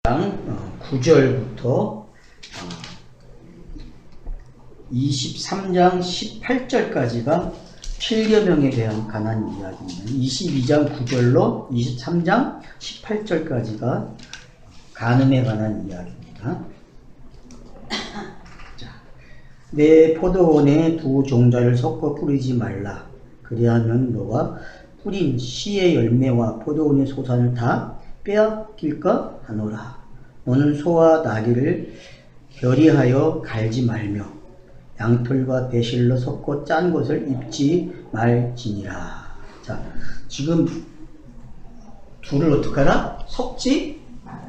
9절부터 23장 18절까지가 필계명에 대한 관한 이야기입니다. 22장 9절로 23장 18절까지가 간음에 관한 이야기입니다. 자, 내 포도원에 두 종자를 섞어 뿌리지 말라. 그리하면 너가 뿌린 씨의 열매와 포도원의 소산을 다 빼앗길까 하노라. 너는 소와 나귀를 결의하여 갈지 말며 양털과 배실로 섞어 짠 것을 입지 말지니라. 자, 지금 둘을 어떡하라? 섞지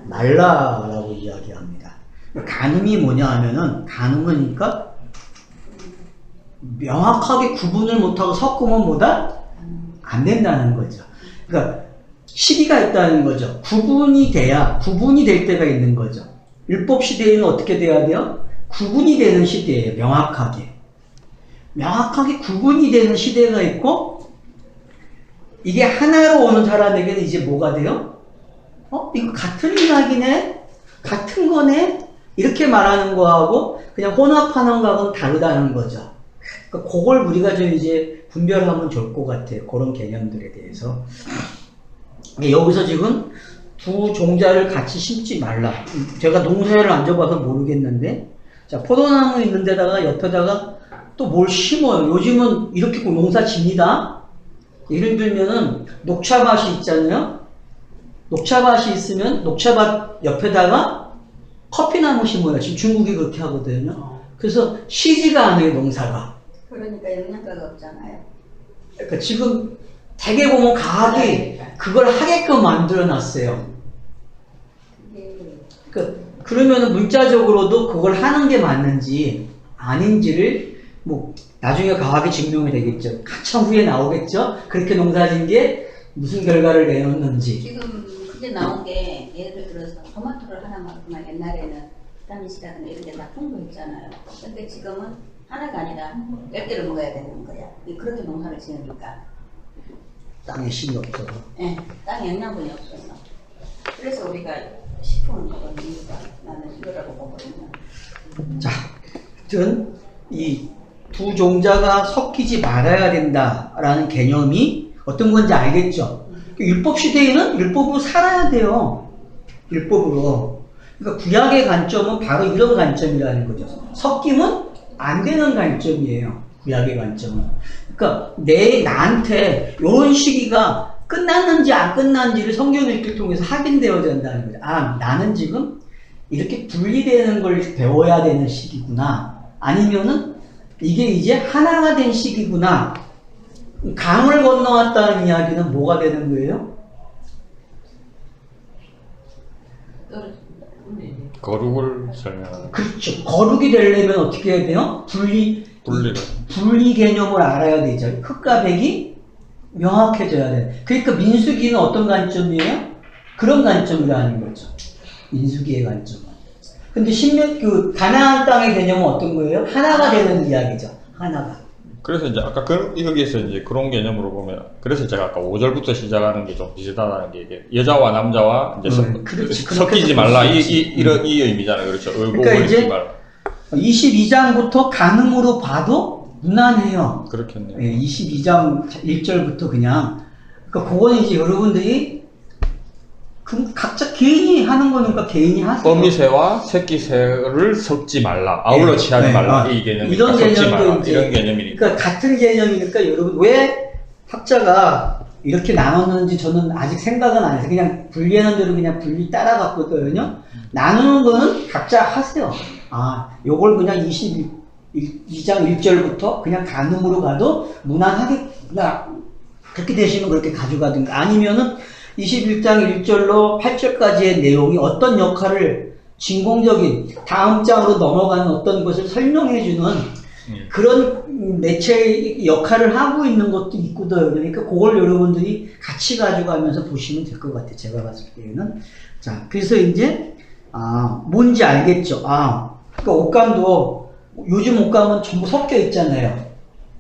말라라고 이야기합니다. 간음이 뭐냐 하면은, 간음은 그러니까 명확하게 구분을 못하고 섞으면 뭐다? 안 된다는 거죠. 그러니까 시기가 있다는 거죠. 구분이 될 때가 있는 거죠. 율법 시대에는 어떻게 돼야 돼요? 구분이 되는 시대예요. 명확하게 구분이 되는 시대가 있고, 이게 하나로 오는 사람에게는 이제 뭐가 돼요? 이거 같은 이야기네? 같은 거네? 이렇게 말하는 거하고 그냥 혼합하는 거하고는 다르다는 거죠. 그러니까 그걸 우리가 좀 이제 분별하면 좋을 것 같아요. 그런 개념들에 대해서. 여기서 지금 두 종자를 같이 심지 말라. 제가 농사를 안 줘봐서 모르겠는데, 자, 포도나무 있는 데다가 옆에다가 또 뭘 심어요. 요즘은 이렇게 농사 집니다. 예를 들면은 녹차밭이 있잖아요. 녹차밭이 있으면 녹차밭 옆에다가 커피나무 심어요. 지금 중국이 그렇게 하거든요. 그래서 쉬지가 않아요, 농사가. 그러니까 영양가가 없잖아요. 그러니까 지금 대개 보면 과학이 그걸 하게끔 만들어 놨어요. 그러면은 문자적으로도 그걸 하는 게 맞는지 아닌지를 뭐 나중에 과학이 증명이 되겠죠. 한참 후에 나오겠죠. 그렇게 농사진 게 무슨 결과를 내놓는지. 지금 그게 나온 게 예를 들어서 토마토를 하나만큼만 옛날에는 비타민 C라든가 이런 게 다 풍부했잖아요. 근데 지금은 하나가 아니라 10개를 먹어야 되는 거야. 그렇게 농사를 지으니까. 땅에 힘이 없어서. 네, 땅에 영양분이 없어서. 그래서 우리가 식품을 먹는 이유가 나는 이거라고 보거든요. 자, 하여튼 이 두 종자가 섞이지 말아야 된다라는 개념이 어떤 건지 알겠죠? 율법 시대에는 율법으로 살아야 돼요. 율법으로. 그러니까 구약의 관점은 바로 이런 관점이라는 거죠. 섞이면 안 되는 관점이에요. 구약의 관점은. 그러니까 나한테 이런 시기가 끝났는지 안 끝났는지를 성경 읽기를 통해서 확인되어야 된다는 거죠. 아, 나는 지금 이렇게 분리되는 걸 배워야 되는 시기구나. 아니면은 이게 이제 하나가 된 시기구나. 강을 건너왔다는 이야기는 뭐가 되는 거예요? 거룩을 설명하는. 그렇죠. 거룩이 되려면 어떻게 해야 돼요? 분리 개념을 알아야 되죠. 흙과 백이 명확해져야 돼. 그러니까 민수기는 어떤 관점이에요? 그런 관점이라는 거죠. 민수기의 관점은. 근데 가나안 땅의 개념은 어떤 거예요? 하나가 되는 이야기죠. 하나가. 그래서 이제 아까 여기에서 이제 그런 개념으로 보면, 그래서 제가 아까 5절부터 시작하는 게 좀 비슷하다는 게, 이게 여자와 남자와 이제 섞이지 말라, 이런 이 의미잖아요. 그렇죠. 그러니까 이제 22장부터 간음으로 봐도 무난해요. 그렇겠네요. 네, 22장 1절부터 그냥. 그러니까 그거는 이제 여러분들이 각자 개인이 하는 거니까 개인이 하세요. 어미새와 새끼새를 섞지 말라, 아울러 취하지 말라, 이 개념이니까. 이런 개념도 이제 이런 개념이니까. 그러니까 같은 개념이니까 여러분 왜 학자가 이렇게 나눴는지 저는 아직 생각은 안 해서 그냥 분리하는 대로 그냥 분리 따라갔거든요. 나누는 거는 각자 하세요. 아, 요걸 그냥 22장 1절부터 그냥 간음으로 가도 무난하겠구나. 그렇게 되시면 그렇게 가져가든가, 아니면은 21장 1절로 8절까지의 내용이 어떤 역할을, 진공적인 다음 장으로 넘어가는 어떤 것을 설명해주는 그런 매체의 역할을 하고 있는 것도 있거든요. 그러니까 그걸 여러분들이 같이 가져가면서 보시면 될 것 같아요. 제가 봤을 때는. 자, 그래서 이제 뭔지 알겠죠? 그러니까 옷감도 요즘 옷감은 전부 섞여 있잖아요.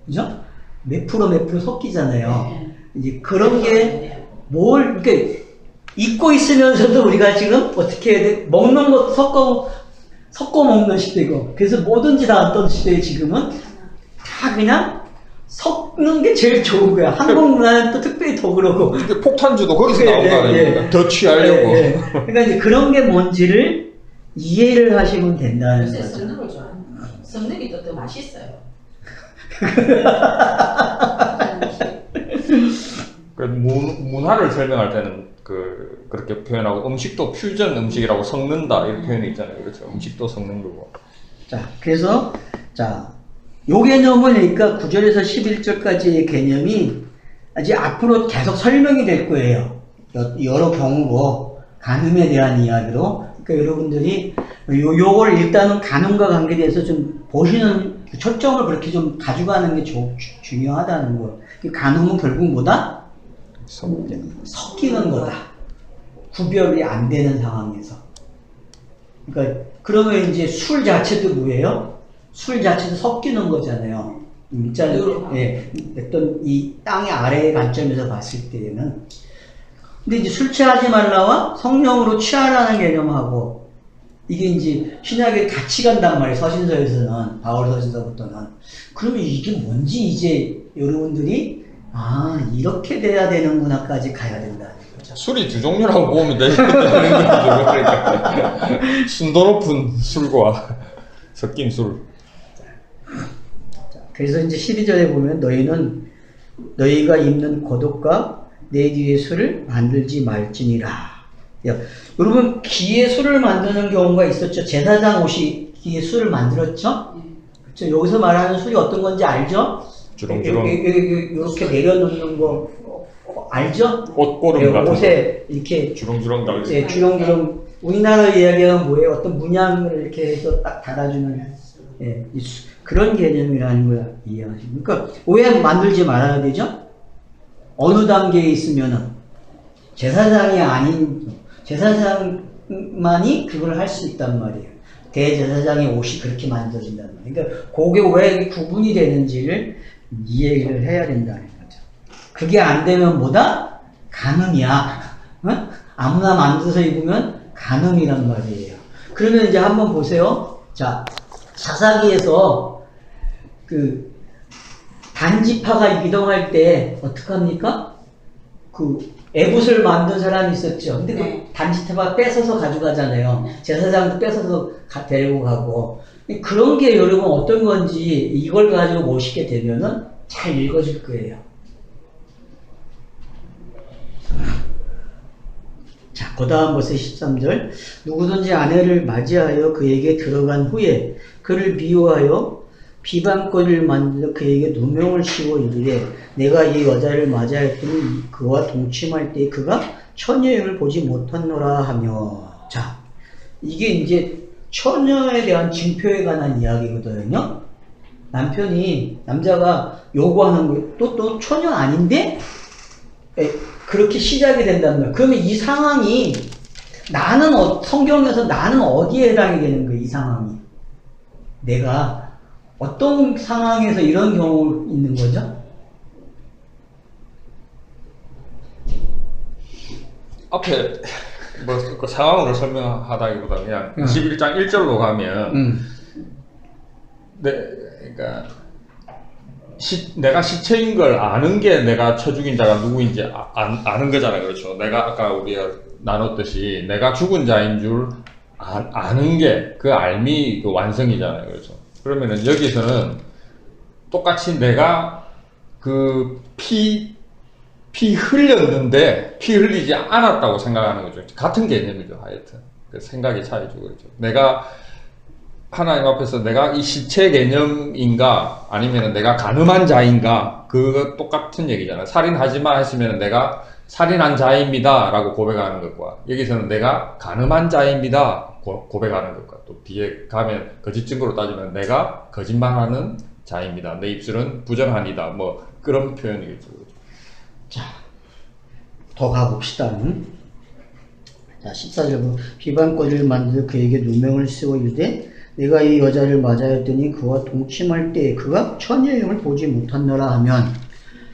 그죠? 몇 프로 섞이잖아요. 이제 그런 게 그러니까 잊고 있으면서도 우리가 지금 어떻게 해야 돼? 먹는 것도 섞어 먹는 시대고, 그래서 뭐든지 다 어떤 시대에 지금은 다 그냥 섞는 게 제일 좋은 거야. 한국 문화는 또 특별히 더 그러고. 근데 폭탄주도 거기서 예, 나온 거 아닙니까? 더 취하려고. 그러니까 이제 그런 게 뭔지를 이해를 하시면 된다는 요새 거죠. 썩는 걸 좋아해요. 썩는 게 또 맛있어요. 그 문화를 설명할 때는 그렇게 표현하고, 음식도 퓨전 음식이라고 섞는다 이런 표현이 있잖아요. 그렇죠. 음식도 섞는 거고. 자, 그래서 요 개념은 그러니까 9절에서 11절까지의 개념이 이제 앞으로 계속 설명이 될 거예요. 여러 경우로 간음에 대한 이야기로. 그러니까 여러분들이 요걸 일단은 간음과 관계돼서 좀 보시는 초점을 그렇게 좀 가져가는 게 중요하다는 거. 간음은 결국 뭐다? 섞이는 거다. 구별이 안 되는 상황에서. 그러니까 그러면 이제 술 자체도 뭐예요? 술 자체도 섞이는 거잖아요. 어떤 이 땅의 아래의 관점에서 봤을 때에는. 근데 이제 술 취하지 말라와 성령으로 취하라는 개념하고, 이게 이제 신약에 같이 간단 말이에요. 서신서에서는, 바울 서신서부터는. 그러면 이게 뭔지 이제 여러분들이 이렇게 돼야 되는구나까지 가야 된다는 거죠. 술이 두 종류라고 보면 되는 거죠. 그러니까. 순도 높은 술과 섞인 술. 그래서 이제 12절에 보면 너희가 입는 겉옷과 내 뒤에 술을 만들지 말지니라. 여러분 기에 술을 만드는 경우가 있었죠. 제사장 옷이 기에 술을 만들었죠. 그렇죠. 여기서 말하는 술이 어떤 건지 알죠? 주렁주렁. 이렇게 내려놓는 거 알죠? 옷고름 같은 옷에 이렇게 주렁주렁 달려. 예, 주렁주렁. 우리나라 이야기하면 뭐예요? 어떤 문양을 이렇게 해서 딱 달아주는 그런 개념이라는 걸 이해하시면. 그러니까 오해 만들지 말아야 되죠? 어느 단계에 있으면은 제사장이 아닌 제사장만이 그걸 할 수 있단 말이에요. 대제사장의 옷이 그렇게 만들어진단 말이에요. 그러니까 그게 왜 구분이 되는지를 이해를 해야 된다는 거죠. 그게 안 되면 뭐다? 간음이야. 어? 아무나 만들어서 입으면 간음이란 말이에요. 그러면 이제 한번 보세요. 자, 사사기에서 그 단지파가 이동할 때 어떡합니까? 그 에봇을 만든 사람이 있었죠. 근데 그 단지파가 뺏어서 가져가잖아요. 제사장도 뺏어서 데리고 가고. 그런 게 여러분 어떤 건지 이걸 가지고 모시게 되면은 잘 읽어질 거예요. 자, 그 다음 벌써 13절. 누구든지 아내를 맞이하여 그에게 들어간 후에 그를 미워하여 비방거리를 만들어 그에게 누명을 씌워 이르되 내가 이 여자를 맞이하였더니 그와 동침할 때 그가 처녀임을 보지 못하노라 하며. 자, 이게 이제 처녀에 대한 징표에 관한 이야기거든요. 남자가 요구하는 거예요. 또 처녀 아닌데? 그렇게 시작이 된단 말이에요. 그러면 이 상황이 성경에서 나는 어디에 해당이 되는 거예요, 이 상황이. 내가 어떤 상황에서 이런 경우 있는 거죠? 앞에 그 상황으로 설명하다기보다 그냥 11장 1절로 가면 그러니까 내가 시체인 걸 아는 게 내가 쳐 죽인 자가 누구인지 아는 거잖아요. 그렇죠. 내가 아까 우리가 나눴듯이 내가 죽은 자인 줄 아는 게 그 알미 그 완성이잖아요. 그렇죠. 그러면은 여기서는 똑같이 내가 그 피 흘렸는데 피 흘리지 않았다고 생각하는 거죠. 같은 개념이죠. 하여튼 그 생각의 차이죠. 그렇죠. 내가 하나님 앞에서 내가 이 시체 개념인가 아니면 내가 간음한 자인가 그거 똑같은 얘기잖아요. 살인하지 마 했으면 내가 살인한 자입니다 라고 고백하는 것과 여기서는 내가 간음한 자입니다 고백하는 것과 또 뒤에 가면 거짓 증거로 따지면 내가 거짓말하는 자입니다. 내 입술은 부정하니다. 뭐 그런 표현이겠죠. 자, 더 가봅시다. 자, 14절. 비방거리를 만들어 그에게 누명을 씌워 이르되 내가 이 여자를 맞이하였더니 그와 동침할 때 그가 처녀임을 보지 못하노라 하면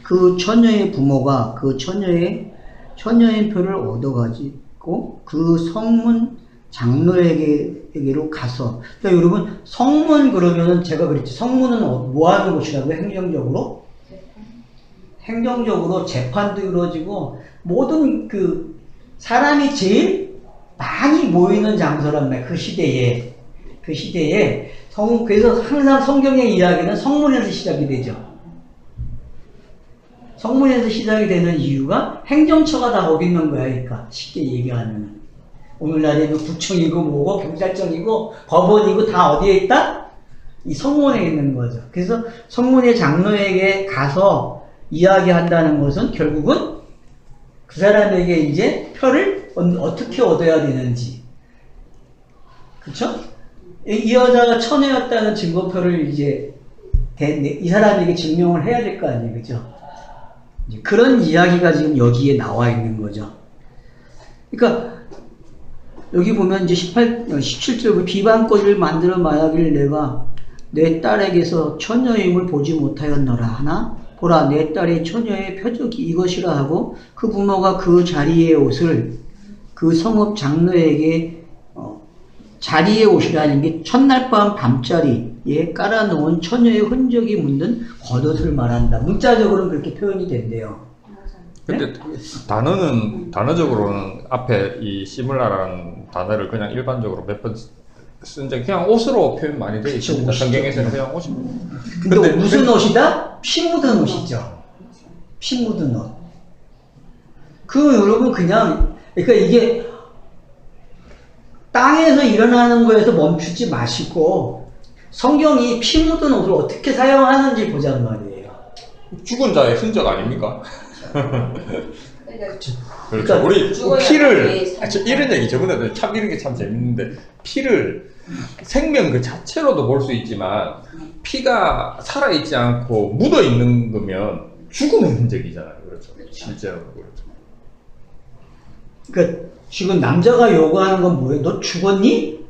그 처녀의 부모가 그 처녀의 처녀의 표를 얻어가지고 그 성문 장로에게로 가서. 그러니까 여러분, 성문 그러면은 제가 그랬지. 성문은 뭐 하는 곳이라고요? 행정적으로? 행정적으로 재판도 이루어지고 모든 그 사람이 제일 많이 모이는 장소란 말이에요. 그 시대에. 그래서 항상 성경의 이야기는 성문에서 시작이 되죠. 성문에서 시작이 되는 이유가 행정처가 다 거기 있는 거야. 그러니까 쉽게 얘기하면 오늘날에는 구청이고 뭐고 경찰청이고 법원이고 다 어디에 있다? 이 성문에 있는 거죠. 그래서 성문의 장로에게 가서 이야기한다는 것은 결국은 그 사람에게 이제 표를 어떻게 얻어야 되는지, 그쵸? 이 여자가 처녀였다는 증거표를 이제 이 사람에게 증명을 해야 될 거 아니에요, 그죠? 그런 이야기가 지금 여기에 나와 있는 거죠. 그러니까 여기 보면 이제 17절 비방거리를 만들어 말하기를 내가 내 딸에게서 처녀임을 보지 못하였노라 하나 보라 내 딸의 처녀의 표적이 이것이라 하고 그 부모가 그 자리의 옷을 그 성읍 장로에게 자리의 옷이라는 게 첫날 밤자리에 깔아놓은 처녀의 흔적이 묻는 겉옷을 말한다. 문자적으로는 그렇게 표현이 된대요. 근데 단어적으로는 앞에 이 시뮬라라는 단어를 그냥 일반적으로 몇 번 쓴 적 그냥 옷으로 표현 많이 되어 있습니다. 성경에서는 그냥 옷입니다. 근데 무슨 옷이다? 피 묻은 옷이죠. 피 묻은 옷. 여러분 그러니까 이게 땅에서 일어나는 거에서 멈추지 마시고 성경이 피 묻은 옷을 어떻게 사용하는지 보자는 말이에요. 죽은 자의 흔적 아닙니까? 그렇죠. 그러니까 우리 피를 이런 얘기 저번에도 참 이런 게 참 재밌는데 피를 생명 그 자체로도 볼 수 있지만 피가 살아있지 않고 묻어 있는 거면 죽음의 흔적이잖아요. 그렇죠. 실제로 그렇죠. 그러니까 지금 남자가 요구하는 건 뭐예요? 너 죽었니?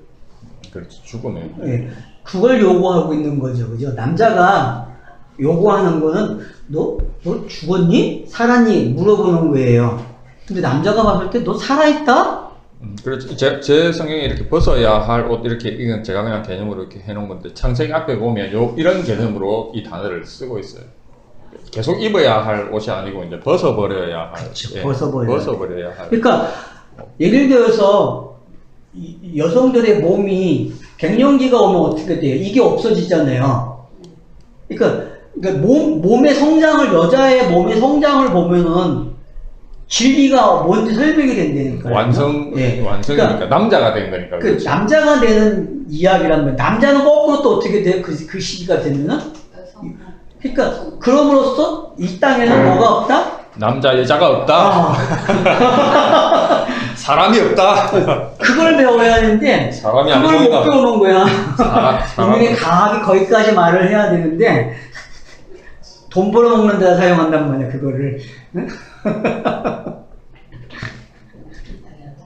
그렇죠. 죽음의. 네, 그걸 요구하고 있는 거죠, 그죠? 남자가 요구하는 거는 너 죽었니? 살았니? 물어보는 거예요. 근데 남자가 봤을 때 너 살아있다? 그렇죠. 제 성경에 이렇게 벗어야 할 옷 이렇게 이건 제가 그냥 개념으로 이렇게 해놓은 건데 창세기 앞에 보면 이런 개념으로 이 단어를 쓰고 있어요. 계속 입어야 할 옷이 아니고 이제 벗어버려야 할. 그렇죠. 예, 벗어버려야 할. 그러니까 예를 들어서 여성들의 몸이 갱년기가 오면 어떻게 돼요? 이게 없어지잖아요. 그러니까 몸의 성장을 여자의 몸의 성장을 보면은 진리가 뭔지 설명이 된다니까요. 완성이니까 그러니까 남자가 된 거니까. 그 남자가 되는 이야기란 말이에요. 남자는 거꾸로 또 어떻게 돼요? 그 시기가 되면은. 그러니까 그럼으로써 이 땅에는 뭐가 없다? 남자 여자가 없다. 사람이 없다. 그걸 배워야 하는데 사람이 그걸 못 아니니까. 배우는 거야. 사람. 분명히 강하게 거기까지 말을 해야 되는데 돈 벌어먹는 데다 사용한단 말이야 그거를.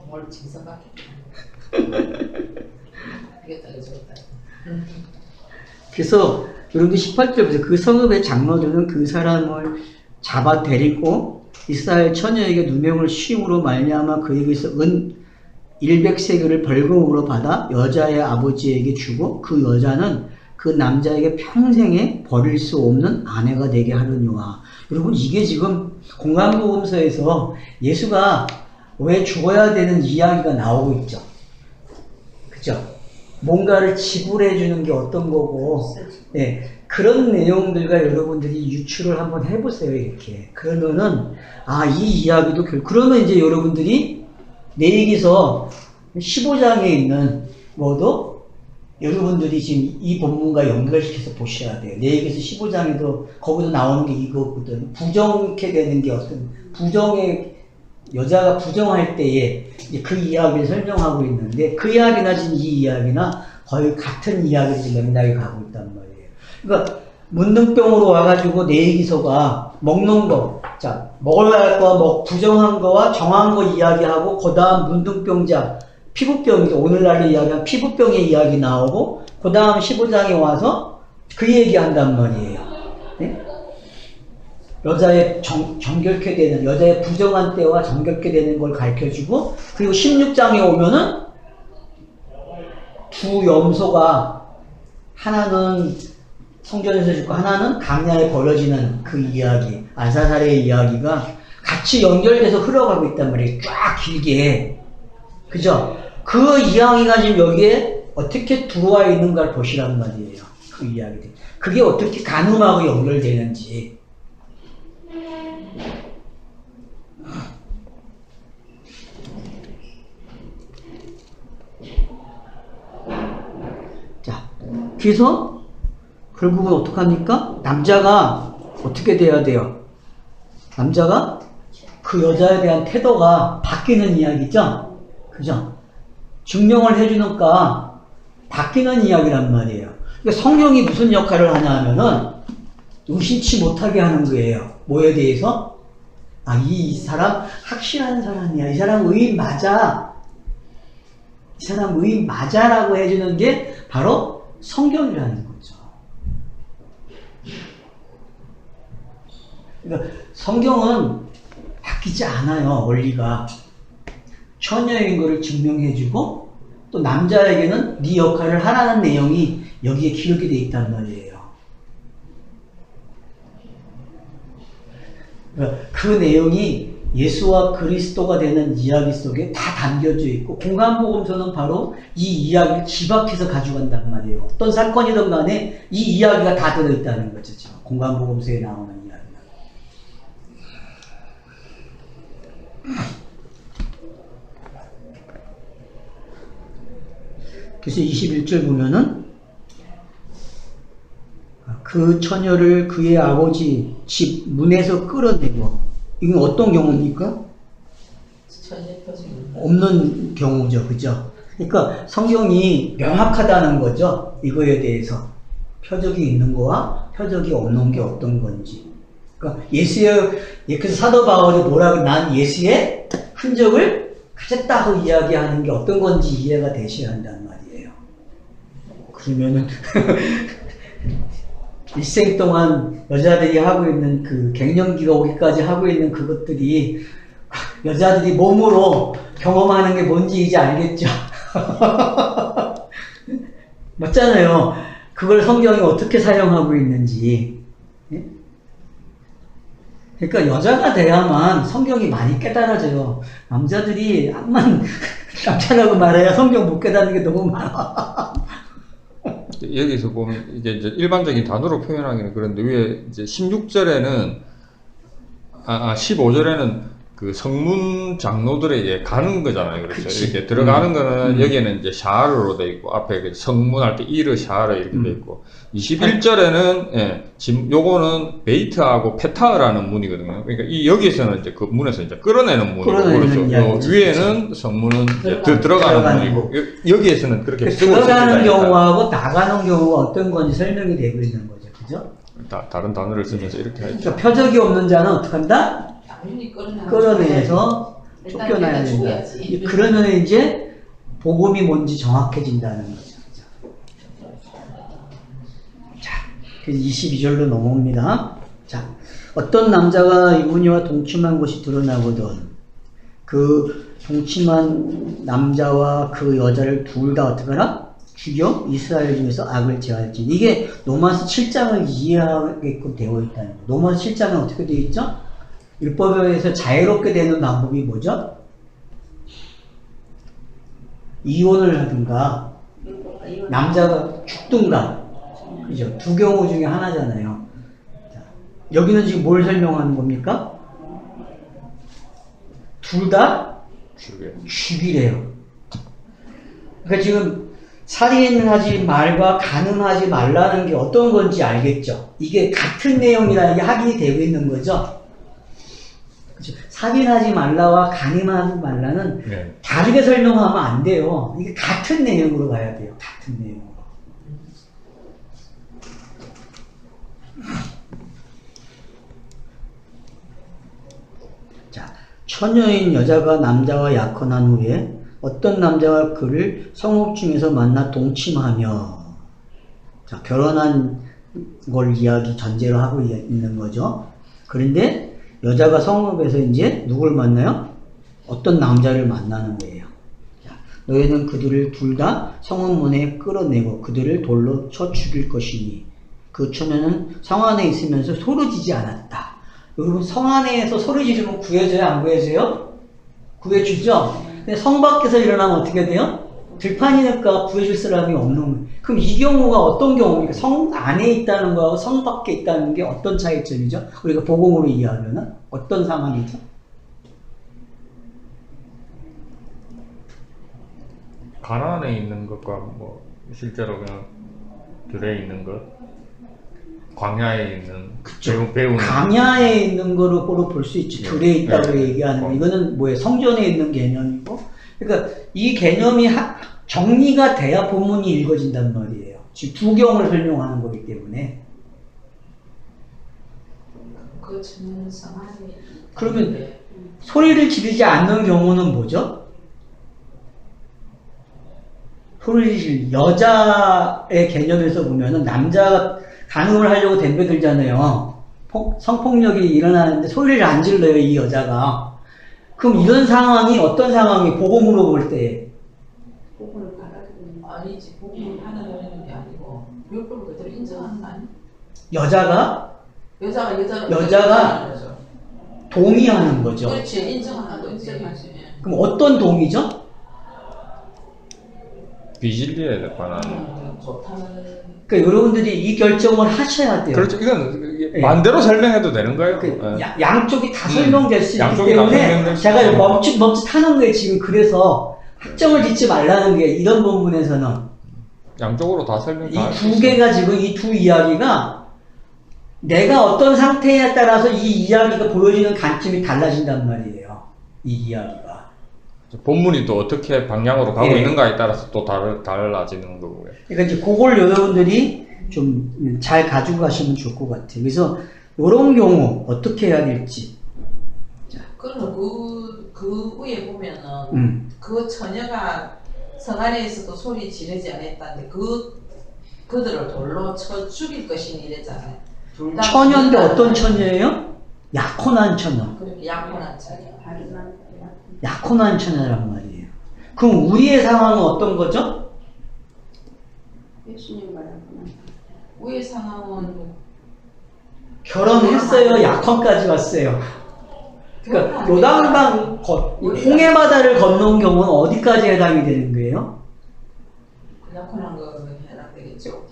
뭘 징서받겠다. 그래서 여러분들 18절에서 그 성읍의 장로들은 그 사람을 잡아 데리고 이스라엘 처녀에게 누명을 씌움으로 말미암아 그에게서 은 100세겔을 벌금으로 받아 여자의 아버지에게 주고 그 여자는 그 남자에게 평생에 버릴 수 없는 아내가 되게 하려니와. 여러분 이게 지금 공간복음서에서 예수가 왜 죽어야 되는 이야기가 나오고 있죠. 그죠? 뭔가를 지불해 주는 게 어떤 거고, 네, 그런 내용들과 여러분들이 유추를 한번 해보세요. 이렇게 그러면은 이 이야기도 그러면 이제 여러분들이 레위기서 15장에 있는 뭐도 여러분들이 지금 이 본문과 연결시켜서 보셔야 돼요. 레위기서 15장에도 거기도 나오는 게 이거거든. 부정케 되는 게 어떤 부정의 여자가 부정할 때에 그 이야기를 설명하고 있는데 그 이야기나 지금 이 이야기나 거의 같은 이야기를 지금 맥락에 가고 있단 말이에요. 그러니까 문둥병으로 와가지고 레위기서가 먹는 거, 자 먹어야 할 거, 부정한 거와 정한 거 이야기하고 그 다음 문둥병자, 피부병이죠. 오늘날에 이야기한 피부병의 이야기 나오고 그 다음 15장에 와서 그 얘기한단 말이에요. 네? 여자의 정결케 되는, 여자의 부정한 때와 정결케 되는 걸 가르쳐주고, 그리고 16장에 오면은 두 염소가 하나는 성전에서 죽고 하나는 강야에 버려지는 그 이야기, 아사살의 이야기가 같이 연결돼서 흘러가고 있단 말이에요. 쫙 길게. 그죠? 그 이야기가 지금 여기에 어떻게 들어와 있는가를 보시란 말이에요. 그 이야기들. 그게 어떻게 간음하고 연결되는지. 자, 그래서 결국은 어떡합니까? 남자가 어떻게 돼야 돼요? 남자가 그 여자에 대한 태도가 바뀌는 이야기죠? 그죠? 증명을 해주니까 바뀌는 이야기란 말이에요. 그러니까 성경이 무슨 역할을 하냐 하면은 의심치 못하게 하는 거예요. 뭐에 대해서? 아, 이 사람 확실한 사람이야. 이 사람 의인 맞아. 이 사람 의인 맞아라고 해주는 게 바로 성경이라는 거죠. 그러니까 성경은 바뀌지 않아요. 원리가. 처녀인 것을 증명해주고 또 남자에게는 네 역할을 하라는 내용이 여기에 기록이 되어 있단 말이에요. 그 내용이 예수와 그리스도가 되는 이야기 속에 다 담겨져 있고 공간복음서는 바로 이 이야기를 집합해서 가져간단 말이에요. 어떤 사건이든 간에 이 이야기가 다 들어있다는 거죠. 공간복음서에 나오는 이야기가. 그래서 21절 보면은 그 처녀를 그의 아버지 집 문에서 끌어내고, 이건 어떤 경우입니까? 없는 경우죠. 그죠? 그러니까 성경이 명확하다는 거죠. 이거에 대해서. 표적이 있는 거와 표적이 없는 게 어떤 건지. 그러니까 그래서 사도 바울이 뭐라고, 난 예수의 흔적을 가졌다고 이야기하는 게 어떤 건지 이해가 되셔야 한단 말이에요. 그러면은 일생 동안 여자들이 하고 있는 그 갱년기가 오기까지 하고 있는 그것들이 여자들이 몸으로 경험하는 게 뭔지 이제 알겠죠? 맞잖아요. 그걸 성경이 어떻게 사용하고 있는지. 예? 그러니까 여자가 돼야만 성경이 많이 깨달아져요. 남자들이 암만 남자라고 말해야 성경 못 깨닫는 게 너무 많아. 여기서 보면 이제 일반적인 단어로 표현하기는 그런데 위에 이제 16절에는 15절에는 그 성문 장로들에게 가는 거잖아요. 그렇죠. 그치. 이렇게 들어가는 거는 여기에는 이제 샤르로 돼 있고 앞에 성문할 때 이르 샤르 이렇게 돼 있고 21절에는 예, 지금 요거는 베이트하고 페타르라는 문이거든요. 그러니까 이 여기에서는 이제 그 문에서 이제 끌어내는 문이고 그렇죠. 요 위에는 성문은 이제 들어가는 문이고 여기에서는 그렇게 들어가는 경우하고 나가는 경우가 어떤 건지 설명이 되고 있는 거죠. 그죠? 다른 단어를 쓰면서 이렇게 하죠. 그러니까 표적이 없는 자는 어떻게 한다? 끌어내서 일단 쫓겨나야 된다. 죽여야지. 그러면 이제 복음이 뭔지 정확해진다는 거죠. 자, 그래서 22절로 넘어옵니다. 자, 어떤 남자가 이분이와 동침한 것이 드러나거든 그 동침한 남자와 그 여자를 둘 다 어떻게 하라? 죽여 이스라엘 중에서 악을 제할지. 이게 로마서 7장을 이해하게끔 되어 있다는 거예요. 로마서 7장은 어떻게 되어 있죠? 율법에서 자유롭게 되는 방법이 뭐죠? 이혼을 하든가 남자가 죽든가. 그죠? 두 경우 중에 하나잖아요. 자, 여기는 지금 뭘 설명하는 겁니까? 둘 다 죽이래요. 그러니까 지금 살인하지 말과 간음하지 말라는 게 어떤 건지 알겠죠? 이게 같은 내용이라는 게 확인이 되고 있는 거죠? 그렇죠? 살인하지 말라와 간음하지 말라는 네. 다르게 설명하면 안 돼요. 이게 같은 내용으로 가야 돼요. 같은 내용으로. 자, 처녀인 여자가 남자와 약혼한 후에 어떤 남자가 그를 성읍 중에서 만나 동침하며, 자, 결혼한 걸 이야기 전제로 하고 있는 거죠. 그런데 여자가 성읍에서 이제 누굴 만나요? 어떤 남자를 만나는 거예요. 자, 너희는 그들을 둘 다 성읍문에 끌어내고 그들을 돌로 쳐 죽일 것이니 그 처녀는 성 안에 있으면서 소리지지 않았다. 여러분 성 안에서 소리 지르면 구해져요? 안 구해져요? 구해주죠? 근데 성 밖에서 일어나면 어떻게 돼요? 들판이니까 구해줄 사람이 없는 거예요. 그럼 이 경우가 어떤 경우입니까? 성 안에 있다는 거하고 성 밖에 있다는 게 어떤 차이점이죠? 우리가 복음으로 이해하면 어떤 상황이죠? 가나안에 있는 것과 뭐 실제로 그냥 들에 있는 것, 광야에 있는 배우는 강야에 있는 거로 볼 수 있지. 들에 있다고 얘기하는 거. 이거는 뭐예요? 성전에 있는 개념이고. 그러니까 이 개념이 정리가 돼야 본문이 읽어진단 말이에요. 지금 두 경우를 설명하는 거기 때문에. 그 처녀는 성 안에 그러면 소리를 지르지 않는 경우는 뭐죠? 소리를 지르 여자의 개념에서 보면은 남자가 간음을 하려고 덤벼들잖아요. 성폭력이 일어나는데 소리를 안 질러요, 이 여자가. 그럼 이런 상황이 어떤 상황이 복음으로 볼 때? 복음을 받아들이는 아니지 복음을 받아들이는 게 아니고 율법을 그대로 인정하는 거 아니? 여자가 여자가 여자가 거죠. 동의하는 거죠. 그렇지 인정하는 거지. 인정하지. 그럼 어떤 동의죠? 비진리에 관한. 좋다는 그러니까 여러분들이 이 결정을 하셔야 돼요. 그렇죠. 이건 예. 반대로 설명해도 되는 거예요. 그 예. 양쪽이 다 설명될 수 있기 양쪽이 다 때문에 설명될 수 제가 있어요. 멈칫멈칫하는 거예요. 지금 그래서 확정을 짓지 말라는 게 이런 부분에서는 양쪽으로 다 설명 이 다 할 수 두 있어요. 개가 지금 이 두 이야기가 내가 어떤 상태에 따라서 이 이야기가 보여지는 관점이 달라진단 말이에요. 이 이야기가. 본문이 또 어떻게 방향으로 가고 예. 있는가에 따라서 또 달라지는 거고요. 그러니까 이제 그걸 여러분들이 좀 잘 가지고 가시면 좋을 것 같아요. 그래서 이런 경우 어떻게 해야 될지. 그러면 그 위에 보면은 그 처녀가 성 안에서도 소리 지르지 않았다는데 그들을 돌로 쳐 죽일 것이니 이랬잖아요. 둘 다 처녀인데 어떤 처녀예요? 약혼한 처녀. 그렇게 약혼한 처녀. 바르만 약혼한 처녀란 말이에요. 그럼 우리의 상황은 어떤 거죠? 예수님 말하구나. 위의 상황은 결혼했어요. 약혼까지 왔어요. 그러니까 요단강 홍해 바다를 건넌 경우는 어디까지 해당이 되는 거예요? 약혼한 거는 해당되겠죠.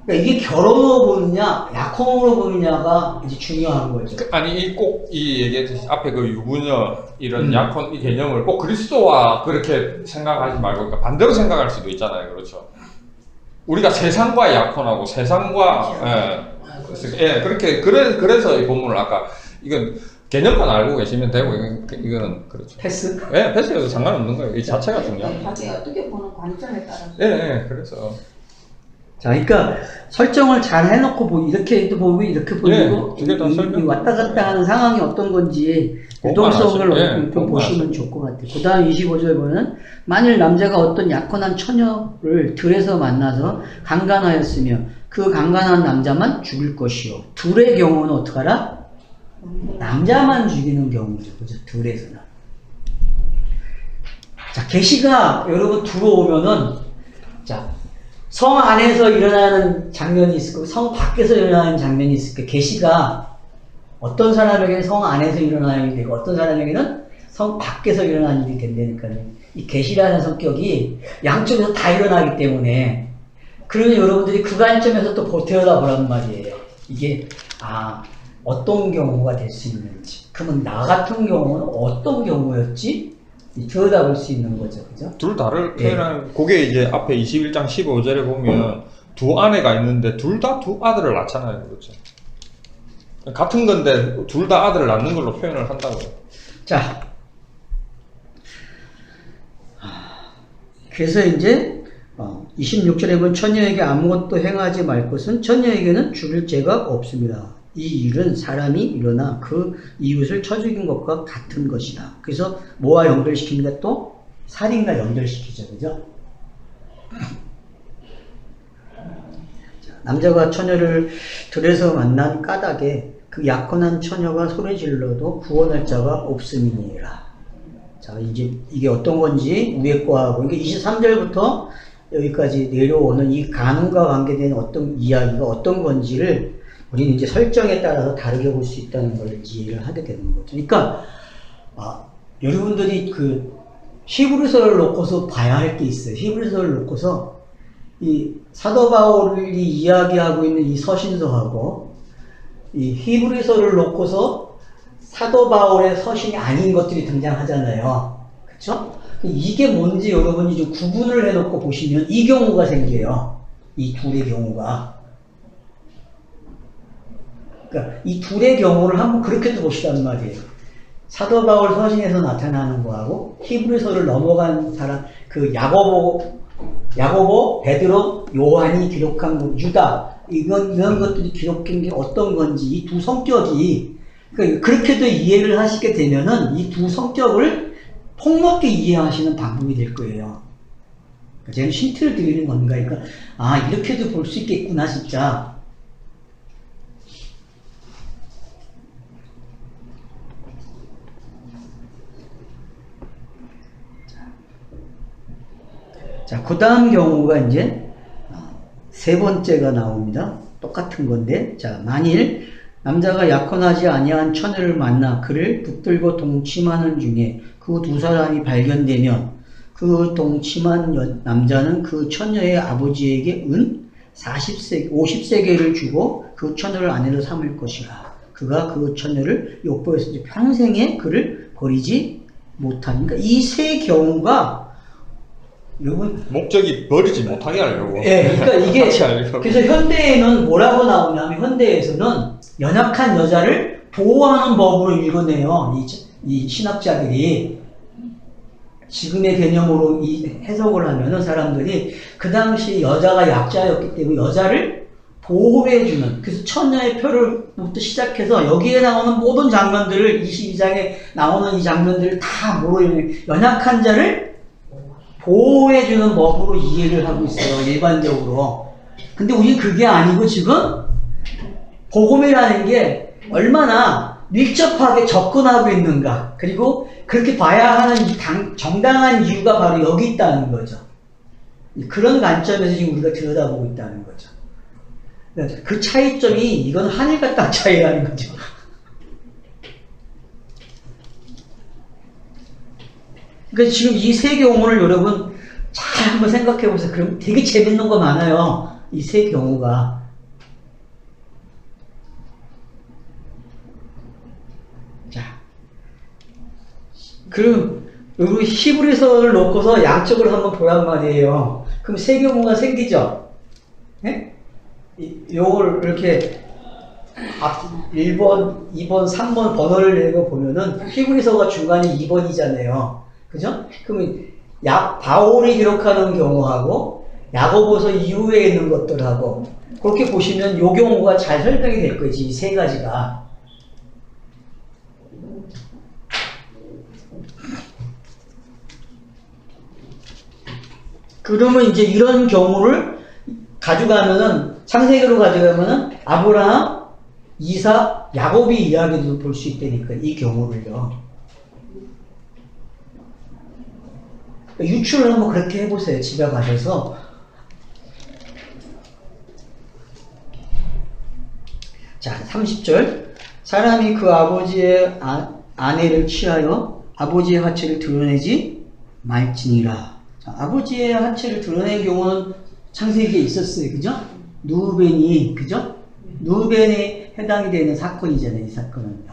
그러니까 이게 결혼으로 보느냐, 약혼으로 보느냐가 이제 중요한 거죠. 아니 꼭 이 얘기했듯이 앞에 그 유부녀 이런 약혼 이 개념을 꼭 그리스도와 그렇게 생각하지 말고 그러니까 반대로 생각할 수도 있잖아요. 그렇죠. 우리가 세상과 약혼하고 세상과 예, 그렇게 그래서 이 본문을 아까 이건 개념만 알고 계시면 되고 이거는 그렇죠. 패스? 예, 패스해도 상관없는 거예요. 이 자체가 중요합니다. 자기 어떻게 보는 관점에 따라서. 예, 그래서 자, 그러니까 설정을 잘 해놓고 이렇게도 보고 이렇게 보고 두개 다 설명. 왔다 갔다 하는 상황이 어떤 건지 유동성을 좀 보시면 좋을 것 같아요. 그 다음 25절 보면 만일 남자가 어떤 약혼한 처녀를 들에서 만나서 강간하였으며 그 강간한 남자만 죽일 것이요. 둘의 경우는 어떡하라? 남자만 죽이는 경우죠. 그죠? 둘에서는. 자, 계시가 여러분 들어오면은 자, 성 안에서 일어나는 장면이 있을 거고 성 밖에서 일어나는 장면이 있을 거예요. 계시가 어떤 사람에게는 성 안에서 일어나는 일이 되고 어떤 사람에게는 성 밖에서 일어나는 일이 된다니까요. 이 계시라는 성격이 양쪽에서 다 일어나기 때문에 그러면 여러분들이 그 관점에서 또 들여다보란 말이에요. 이게 어떤 경우가 될 수 있는지. 그러면 나 같은 경우는 어떤 경우였지? 들여다볼 수 있는 거죠. 그죠? 둘 다를 표현한 그게 이제 앞에 21장 15절에 보면 두 아내가 있는데 둘 다 두 아들을 낳잖아요. 그렇죠. 같은 건데 둘 다 아들을 낳는 걸로 표현을 한다고요. 자, 그래서 이제 26절에 보면 처녀에게 아무것도 행하지 말 것은 처녀에게는 죽일 죄가 없습니다. 이 일은 사람이 일어나 그 이웃을 쳐 죽인 것과 같은 것이다. 그래서 뭐와 연결시킵니다? 또 살인과 연결시키죠. 그죠? 남자가 처녀를 들에서 만난 까닭에 그 약혼한 처녀가 소리 질러도 구원할 자가 없음이니라. 자, 이제 이게 어떤 건지 위에 거하고, 그러니까 23절부터 여기까지 내려오는 이 간음과 관계된 어떤 이야기가 어떤 건지를 우리는 이제 설정에 따라서 다르게 볼 수 있다는 걸 이해를 하게 되는 거죠. 그러니까, 여러분들이 그 히브리서를 놓고서 봐야 할 게 있어요. 히브리서를 놓고서 이 사도 바울이 이야기하고 있는 이 서신서하고 이 히브리서를 놓고서 사도 바울의 서신이 아닌 것들이 등장하잖아요. 그쵸? 이게 뭔지 여러분이 좀 구분을 해놓고 보시면 이 경우가 생겨요. 이 둘의 경우가. 그러니까 이 둘의 경우를 한번 그렇게도 보시란 말이에요. 사도 바울 서신에서 나타나는 거하고 히브리서를 넘어간 사람, 그 야고보, 베드로, 요한이 기록한 거, 유다, 이런 것들이 기록한 게 어떤 건지, 이 두 성격이, 그러니까 그렇게도 이해를 하시게 되면은 이 두 성격을 폭넓게 이해하시는 방법이 될 거예요. 그러니까 제가 힌트를 드리는 겁니다. 그러니까, 이렇게도 볼 수 있겠구나, 진짜. 자, 그 다음 경우가 이제 세 번째가 나옵니다. 똑같은 건데, 자, 만일 남자가 약혼하지 아니한 처녀를 만나 그를 붙들고 동침하는 중에 그 두 사람이 발견되면 그 동침한 남자는 그 처녀의 아버지에게 은 50세겔을 주고 그 처녀를 아내로 삼을 것이라. 그가 그 처녀를 욕보에서 평생에 그를 버리지 못하니까. 이 세 경우가 여러분, 목적이 버리지 못하게 하려고. 예, 그러니까 이게 같이 하려고. 그래서 현대에는 뭐라고 나오냐면 현대에서는 연약한 여자를 보호하는 법으로 읽어내요. 이 신학자들이 지금의 개념으로 이 해석을 하면은 사람들이 그 당시 여자가 약자였기 때문에 여자를 보호해주는, 그래서 처녀의 표를부터 시작해서 여기에 나오는 모든 장면들을 22장에 나오는 이 장면들을 다 뭐로 연약한 자를 보호해주는 법으로 이해를 하고 있어요, 일반적으로. 근데 우리는 그게 아니고 지금 복음이라는 게 얼마나 밀접하게 접근하고 있는가, 그리고 그렇게 봐야 하는 정당한 이유가 바로 여기 있다는 거죠. 그런 관점에서 지금 우리가 들여다보고 있다는 거죠. 그 차이점이, 이건 하늘과 땅 차이라는 거죠. 그러니까 지금 이 세 경우를 여러분 잘 한번 생각해 보세요. 그럼 되게 재밌는 거 많아요. 이 세 경우가. 자, 그럼 여러분 히브리서를 놓고서 양쪽을 한번 보란 말이에요. 그럼 세 경우가 생기죠? 네? 요걸 이렇게 1번, 2번, 3번 번호를 내고 보면은 히브리서가 중간에 2번이잖아요. 그죠? 그러면 바울이 기록하는 경우하고 야고보서 이후에 있는 것들하고 그렇게 보시면 요 경우가 잘 설명이 될 거지, 이 세 가지가. 그러면 이제 이런 경우를 가져가면은, 창세기로 가져가면은 아브라함, 이삭, 야곱이 이야기도 볼 수 있다니까, 이 경우를요. 유추를 한번 그렇게 해보세요, 집에 가셔서. 자, 30절. 사람이 그 아버지의 아내를 취하여 아버지의 하체를 드러내지 말지니라. 자, 아버지의 하체를 드러낸 경우는 창세기에 있었어요. 그죠? 누벤이, 그죠? 누벤에 해당이 되는 사건이잖아요, 이 사건은요.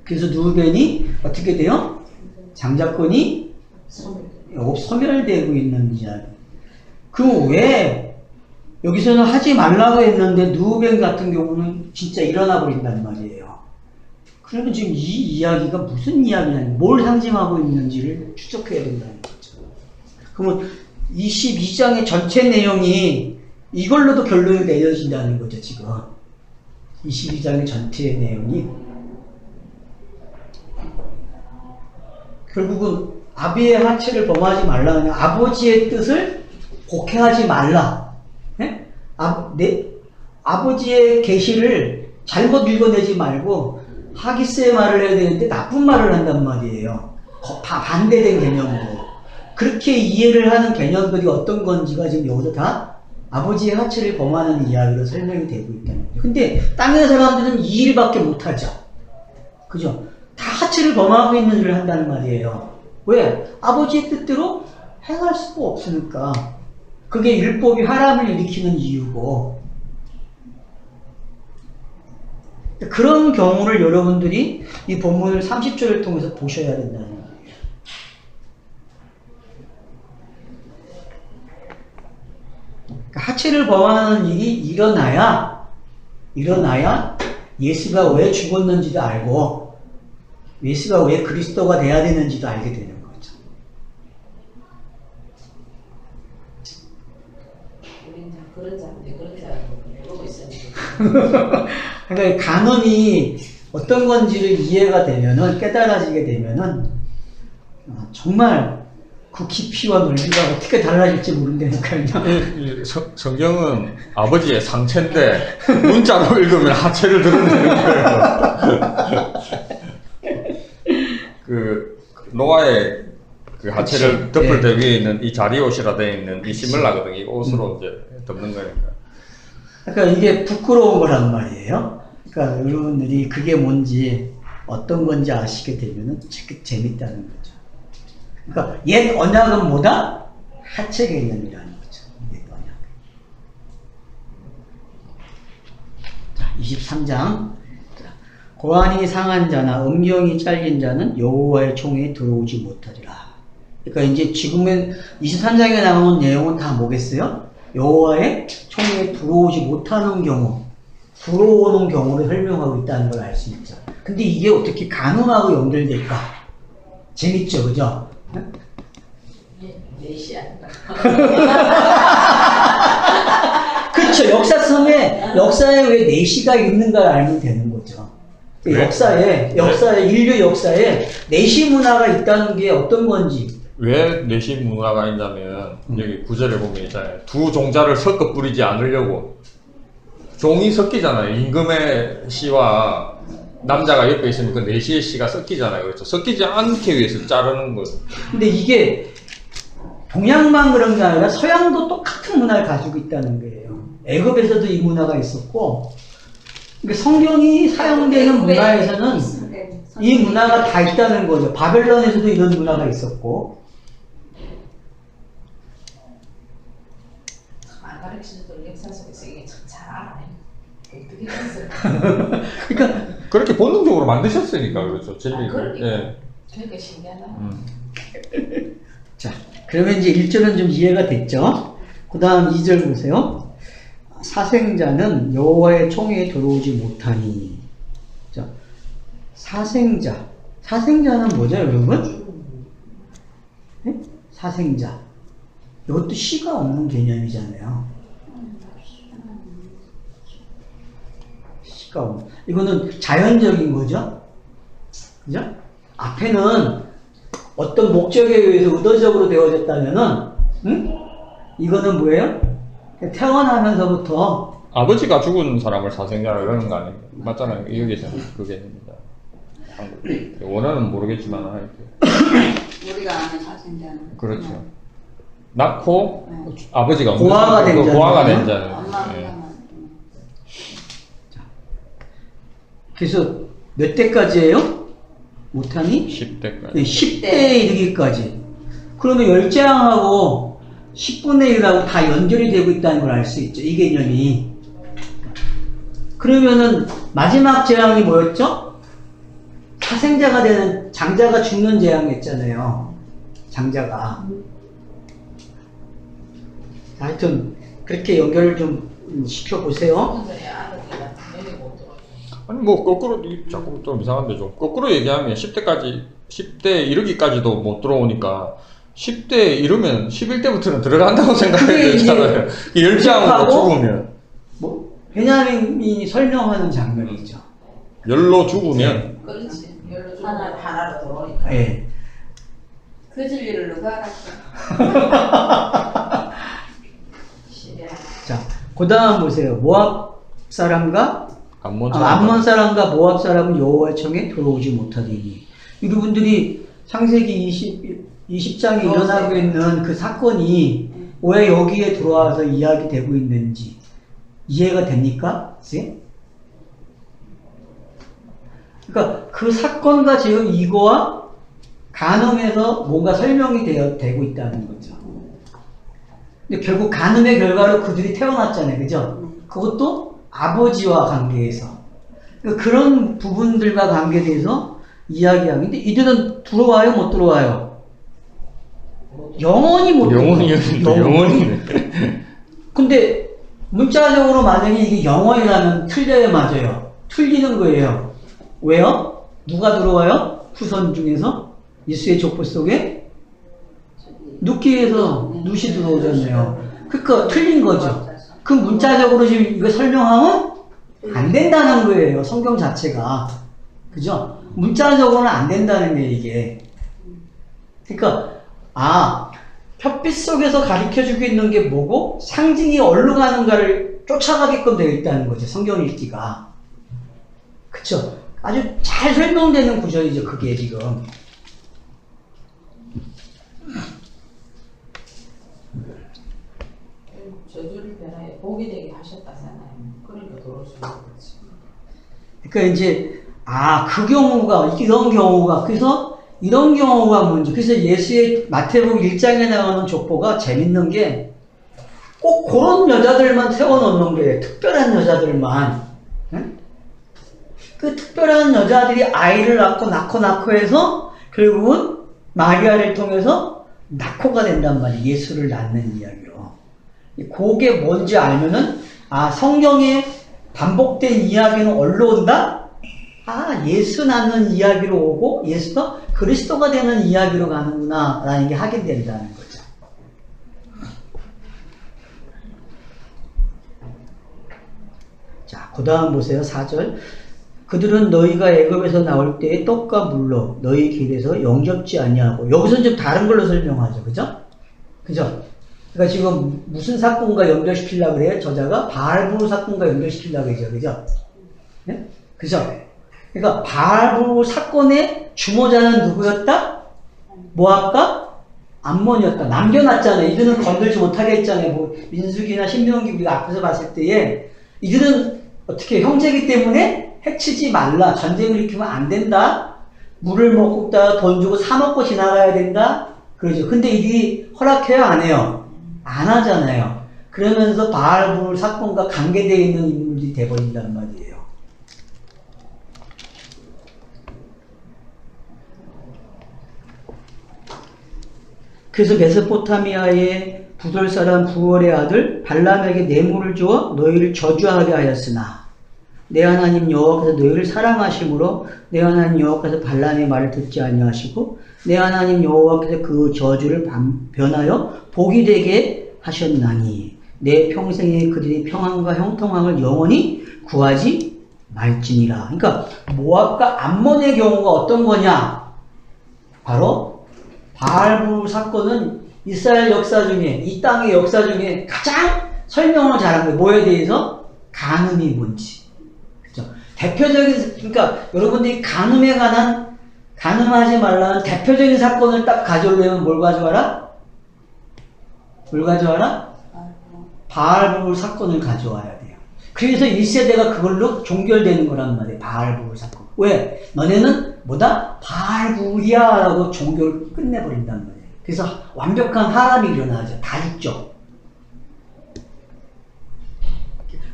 그래서 누벤이 어떻게 돼요? 장자권이 소멸되고 있는 이야기. 그럼 왜 여기서는 하지 말라고 했는데 누벤 같은 경우는 진짜 일어나 버린단 말이에요. 그러면 지금 이 이야기가 무슨 이야기냐, 뭘 상징하고 있는지를 추적해야 된다는 거죠. 그러면 22장의 전체 내용이 이걸로도 결론이 내려진다는 거죠, 지금. 22장의 전체 내용이. 결국은 아비의 하체를 범하지 말라, 아버지의 뜻을 곡해하지 말라. 네? 아버지의 계시를 잘못 읽어내지 말고 하기스의 말을 해야 되는데 나쁜 말을 한단 말이에요. 반대된 개념으로. 그렇게 이해를 하는 개념들이 어떤 건지가 지금 여기서 다 아버지의 하체를 범하는 이야기로 설명이 되고 있다는 거죠. 근데 땅의 사람들은 이 일밖에 못하죠. 그죠? 다 하체를 범하고 있는 일을 한다는 말이에요. 왜? 아버지의 뜻대로 행할 수가 없으니까. 그게 율법이 하람을 일으키는 이유고. 그런 경우를 여러분들이 이 본문을 30절을 통해서 보셔야 된다는 거예요. 그러니까 하체를 범하는 일이 일어나야 예수가 왜 죽었는지도 알고 예수가 왜 그리스도가 돼야 되는지도 알게 되는 거죠. 우리는 그런 자인데 모르고 있었는데. 그러니까 간음이 어떤 건지를 이해가 되면은 깨달아지게 되면은 정말 그 깊이와 넓이가 어떻게 달라질지 모른다니까요. 성경은 아버지의 상체인데 문자로 읽으면 하체를 드러내는 거예요. 그 노아의 그 하체를 덮을 때 위에 있는 이 자리옷이라 되어 있는 이 시물라거든. 이 옷으로 이제 덮는 거니까. 그러니까 이게 부끄러운 거란 말이에요. 그러니까 여러분들이 그게 뭔지 어떤 건지 아시게 되면은 재밌다는 거죠. 그러니까 옛 언약은 뭐다? 하체 개념이라는 거죠. 옛 언약. 자, 23장. 고환이 상한 자나 음경이 잘린 자는 여호와의 총에 들어오지 못하리라. 그러니까 이제 지금은 23장에 나오는 내용은 다 뭐겠어요? 여호와의 총에 들어오지 못하는 경우, 들어오는 경우를 설명하고 있다는 걸 알 수 있죠. 근데 이게 어떻게 간음하고 연결될까? 재밌죠, 그죠? 넷이 아닌가. 그렇죠. 역사에 왜 내시가 있는가를 알면 되는 거죠. 네. 인류 역사에 내시 문화가 있다는 게 어떤 건지. 왜 내시 문화가 있냐면 여기 구절에 보면 있잖아요. 두 종자를 섞어 뿌리지 않으려고. 종이 섞이잖아요. 임금의 씨와 남자가 옆에 있으면 그 내시의 씨가 섞이잖아요. 그렇죠. 섞이지 않기 위해서 자르는 거예요. 근데 이게 동양만 그런 게 아니라 서양도 똑같은 문화를 가지고 있다는 거예요. 애굽에서도 이 문화가 있었고, 그러니까 성경이 사용되는 문화에서는 이 문화가 다 있다는 거죠. 바벨론에서도 이런 문화가 있었고. 안 가르치는 역사 속에서 이게 참 잘 알아요. 어떻게 했어요? 그러니까 그렇게 본능적으로 만드셨으니까 그렇죠. 진리가. 그러니까. 예. 그러니까 신기하다. 자, 그러면 이제 1절은 좀 이해가 됐죠? 그 다음 2절 보세요. 사생자는 여호와의 총에 들어오지 못하니. 자, 사생자는 뭐죠, 여러분? 네? 사생자. 이것도 시가 없는 개념이잖아요. 시가 없는. 이거는 자연적인 거죠? 그죠? 앞에는 어떤 목적에 의해서 의도적으로 되어졌다면은, 이거는 뭐예요? 태어나면서부터 아버지가 죽은 사람을 사생자라 그러는 거 아니에요? 맞잖아요. 여기서는 그게 됩니다. 원어는 모르겠지만 우리가 아는 사생자는 그렇죠. 낳고 네. 아버지가 고아가 된 자는. 고아가 된 자는. 엄마 예. 하나만. 그래서 몇 대까지예요? 못하니? 10대까지. 네, 10대에 이르기까지. 그러면 열재앙하고 10분의 1하고 다 연결이 되고 있다는 걸 알 수 있죠. 이 개념이. 그러면은 마지막 재앙이 뭐였죠? 사생자가 되는 장자가 죽는 재앙이었잖아요. 장자가. 하여튼 그렇게 연결을 좀 시켜보세요. 근데 아들이가 당연히 못 들어. 아니 뭐 거꾸로 자꾸 좀 이상한데 좀 거꾸로 얘기하면 10대 이르기까지도 못 들어오니까 10대 이르면 11대부터는 들어간다고 생각해야 되잖아요. 열장으로 죽으면 뭐 베냐민이 설명하는 장면이죠. 열로 죽으면 그렇지. 열로 주고 하나로 들어오니까. 예. 그 진리를 누가 알았어? 자, 그 다음 보세요. 모압 사람과 암몬 사람과 모압 사람은 여호와의 청에 들어오지 못하리니. 여러분들이 창세기 20장에 일어나고 있는 그 사건이 왜 여기에 들어와서 이야기되고 있는지 이해가 됩니까? 그러니까 그 사건과 지금 이거와 간음에서 뭔가 설명이 되고 있다는 거죠. 근데 결국 간음의 결과로 그들이 태어났잖아요. 그죠? 그것도 아버지와 관계에서. 그러니까 그런 부분들과 관계돼서 이야기하는데 이들은 들어와요? 못 들어와요? 영원히 못 들어와요. 영원히. 근데 문자적으로 만약에 이게 영원이라면 틀려야 맞아요. 틀리는 거예요. 왜요? 누가 들어와요? 후손 중에서? 예수의 족보 속에? 눕기에서 눕이 들어오잖아요. 그러니까 틀린 거죠. 그 문자적으로 지금 이거 설명하면 안 된다는 거예요. 성경 자체가. 그죠? 문자적으로는 안 된다는 게 이게. 그러니까 햇빛 속에서 가르쳐주고 있는 게 뭐고 상징이 어디로 가는가를 쫓아가게끔 되어 있다는 거죠. 성경 읽기가. 그쵸? 아주 잘 설명되는 구절이죠. 그게 지금. 저주를 변하여 복이 되게 하셨다잖아요. 그러니까 들어올 수 있는 거지. 그러니까 이제 그 경우가 이런 경우가 그래서 이런 경우가 뭔지 그래서 예수의 마태복음 1장에 나오는 족보가 재밌는 게 꼭 그런 여자들만 세워놓는 거예요. 특별한 여자들만. 응? 그 특별한 여자들이 아이를 낳고 해서 결국은 마리아를 통해서 낳고가 된단 말이에요. 예수를 낳는 이야기로. 그게 뭔지 알면은 성경에 반복된 이야기는 어디로 온다? 예수 낳는 이야기로 오고 예수가 그리스도가 되는 이야기로 가는구나 라는 게 확인된다는 거죠. 자, 그 다음 보세요. 4절. 그들은 너희가 애굽에서 나올 때에 떡과 물로 너희 길에서 영접지 아니하고 여기서는 좀 다른 걸로 설명하죠. 그죠? 그죠? 그러니까 지금 무슨 사건과 연결시키려고 그래요? 저자가 바알부르 사건과 연결시키려고 그러죠. 그죠? 네? 그죠? 그러니까 바알부르 사건의 주모자는 누구였다? 모압과 암몬이었다. 남겨놨잖아요. 이들은 건들지 못하게 했잖아요. 뭐 민수기나 신명기 우리가 앞에서 봤을 때에 이들은 어떻게 형제이기 때문에 해치지 말라. 전쟁을 일으키면 안 된다. 물을 먹고 돈 주고 사 먹고 지나가야 된다. 그러죠. 근데 이들이 허락해요? 안 해요? 안 하잖아요. 그러면서 바알부르 사건과 관계되어 있는 인물들이 돼버린단 말이에요. 그래서 메소포타미아의 부돌 사람 부월의 아들 발람에게 뇌물을 주어 너희를 저주하게 하였으나 내 하나님 여호와께서 너희를 사랑하심으로 내 하나님 여호와께서 발람의 말을 듣지 아니하시고 내 하나님 여호와께서 그 저주를 변하여 복이 되게 하셨나니 내 평생에 그들이 평안과 형통함을 영원히 구하지 말지니라. 그러니까 모압과 암몬의 경우가 어떤 거냐? 바로 바알부르 사건은 이스라엘 역사 중에 이 땅의 역사 중에 가장 설명을 잘한 거예요. 뭐에 대해서? 간음이 뭔지. 그렇죠? 대표적인 그러니까 여러분들이 간음에 관한 간음하지 말라는 대표적인 사건을 딱 가져오려면 뭘 가져와라? 뭘 가져와라? 바알부르 사건을 가져와야 돼요. 그래서 1세대가 그걸로 종결되는 거란 말이에요. 바알부르 사건. 왜? 너네는 뭐다? 바알부리야 라고 종교를 끝내버린단 말이에요. 그래서 완벽한 하람이 일어나죠. 다 죽죠.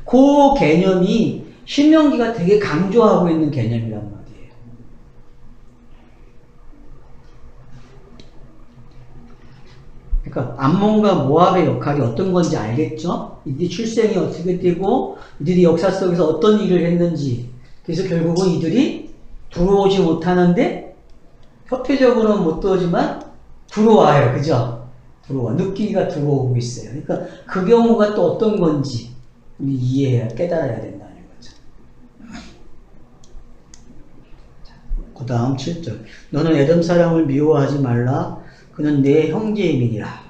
그 개념이 신명기가 되게 강조하고 있는 개념이란 말이에요. 그러니까 암몬과 모압의 역할이 어떤 건지 알겠죠? 이들이 출생이 어떻게 되고 이들이 역사 속에서 어떤 일을 했는지. 그래서 결국은 이들이 들어오지 못하는데 협회적으로는 못 들어오지만 들어와요. 그죠? 들어와. 느끼기가 들어오고 있어요. 그러니까 그 경우가 또 어떤 건지 이해해야, 깨달아야 된다는 거죠. 그 다음 7절. 너는 에돔 사람을 미워하지 말라. 그는 내 형제임이니라.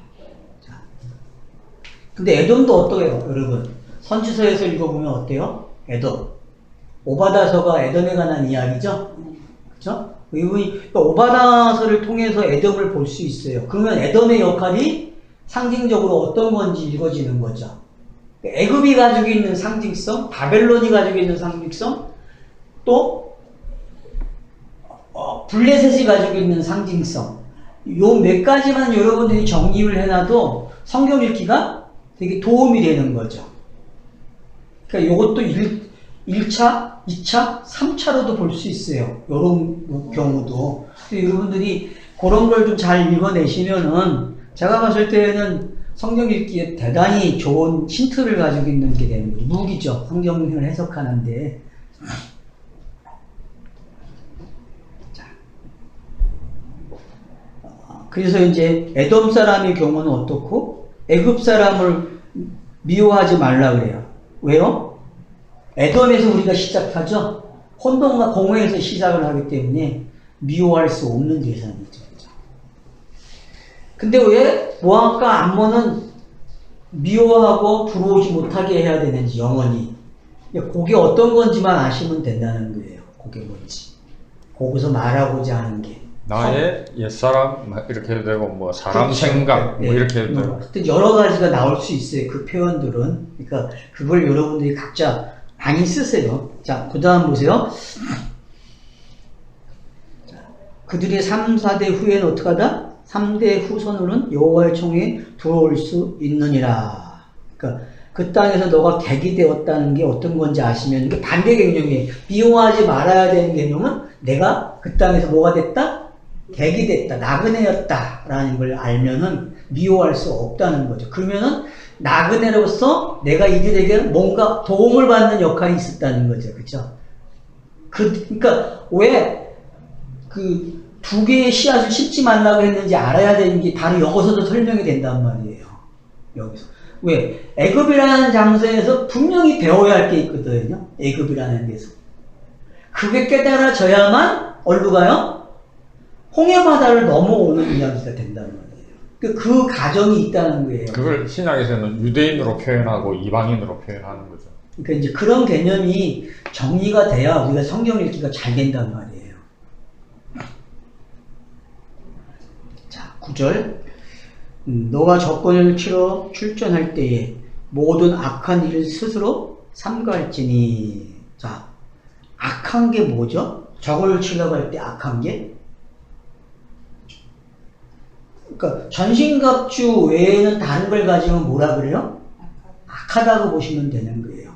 근데 에돔도 어떠해요, 여러분? 선지서에서 읽어보면 어때요? 에돔. 오바다서가 에돔에 관한 이야기죠. 네. 그렇죠? 오바다서를 통해서 에돔을 볼 수 있어요. 그러면 에돔의 역할이 상징적으로 어떤 건지 읽어지는 거죠. 애굽이 가지고 있는 상징성, 바벨론이 가지고 있는 상징성, 또 블레셋이 가지고 있는 상징성, 요 몇 가지만 여러분들이 정립을 해놔도 성경 읽기가 되게 도움이 되는 거죠. 그러니까 요것도 1차, 2차, 3차로도 볼 수 있어요. 요런 경우도. 여러분들이 그런 걸 좀 잘 읽어내시면은 제가 봤을 때는 성경 읽기에 대단히 좋은 힌트를 가지고 있는 게 되는 거죠. 무기죠. 성경을 해석하는데. 자. 그래서 이제 에돔 사람의 경우는 어떻고 애굽 사람을 미워하지 말라 그래요. 왜요? 에돔에서 우리가 시작하죠. 혼돈과 공허에서 시작을 하기 때문에 미워할 수 없는 대상이죠. 근데 왜 모압과 암몬은 미워하고 들어오지 못하게 해야 되는지 영원히 그게 어떤 건지만 아시면 된다는 거예요. 그게 뭔지 거기서 말하고자 하는 게 나의 옛사람 이렇게 해도 되고 뭐 사람 그렇죠. 생각 네. 뭐 이렇게 해도 되고 하여튼 여러 가지가 나올 수 있어요. 그 표현들은. 그러니까 그걸 여러분들이 각자 많이 쓰세요. 자, 그 다음 보세요. 자, 그들의 3, 4대 후에는 어떻게 하다? 3대 후손으로는 여호와의 총에 들어올 수 있느니라. 그러니까 그 땅에서 너가 객이 되었다는 게 어떤 건지 아시면 이게 반대 개념이에요. 미워하지 말아야 되는 개념은 내가 그 땅에서 뭐가 됐다? 객이 됐다. 나그네였다. 라는 걸 알면은 미워할 수 없다는 거죠. 그러면은 나그네로서 내가 이들에게 뭔가 도움을 받는 역할이 있었다는 거죠. 그쵸? 그러니까 왜 그 두 개의 씨앗을 심지 말라고 했는지 알아야 되는 게 바로 여기서도 설명이 된단 말이에요. 여기서. 왜? 애굽이라는 장소에서 분명히 배워야 할 게 있거든요. 애굽이라는 데서. 그게 깨달아져야만 어디로 가요? 홍해바다를 넘어오는 이야기가 된다는 말이에요. 그 과정이 있다는 거예요. 그걸 신약에서는 유대인으로 표현하고 이방인으로 표현하는 거죠. 그러니까 이제 그런 개념이 정리가 돼야 우리가 성경 읽기가 잘 된단 말이에요. 자, 9절. 너가 적군을 치러 출전할 때에 모든 악한 일을 스스로 삼가할지니. 자, 악한 게 뭐죠? 적을 치려고 할 때 악한 게? 그러니까 전신갑주 외에는 다른 걸 가지면 뭐라 그래요? 악하다고 보시면 되는 거예요.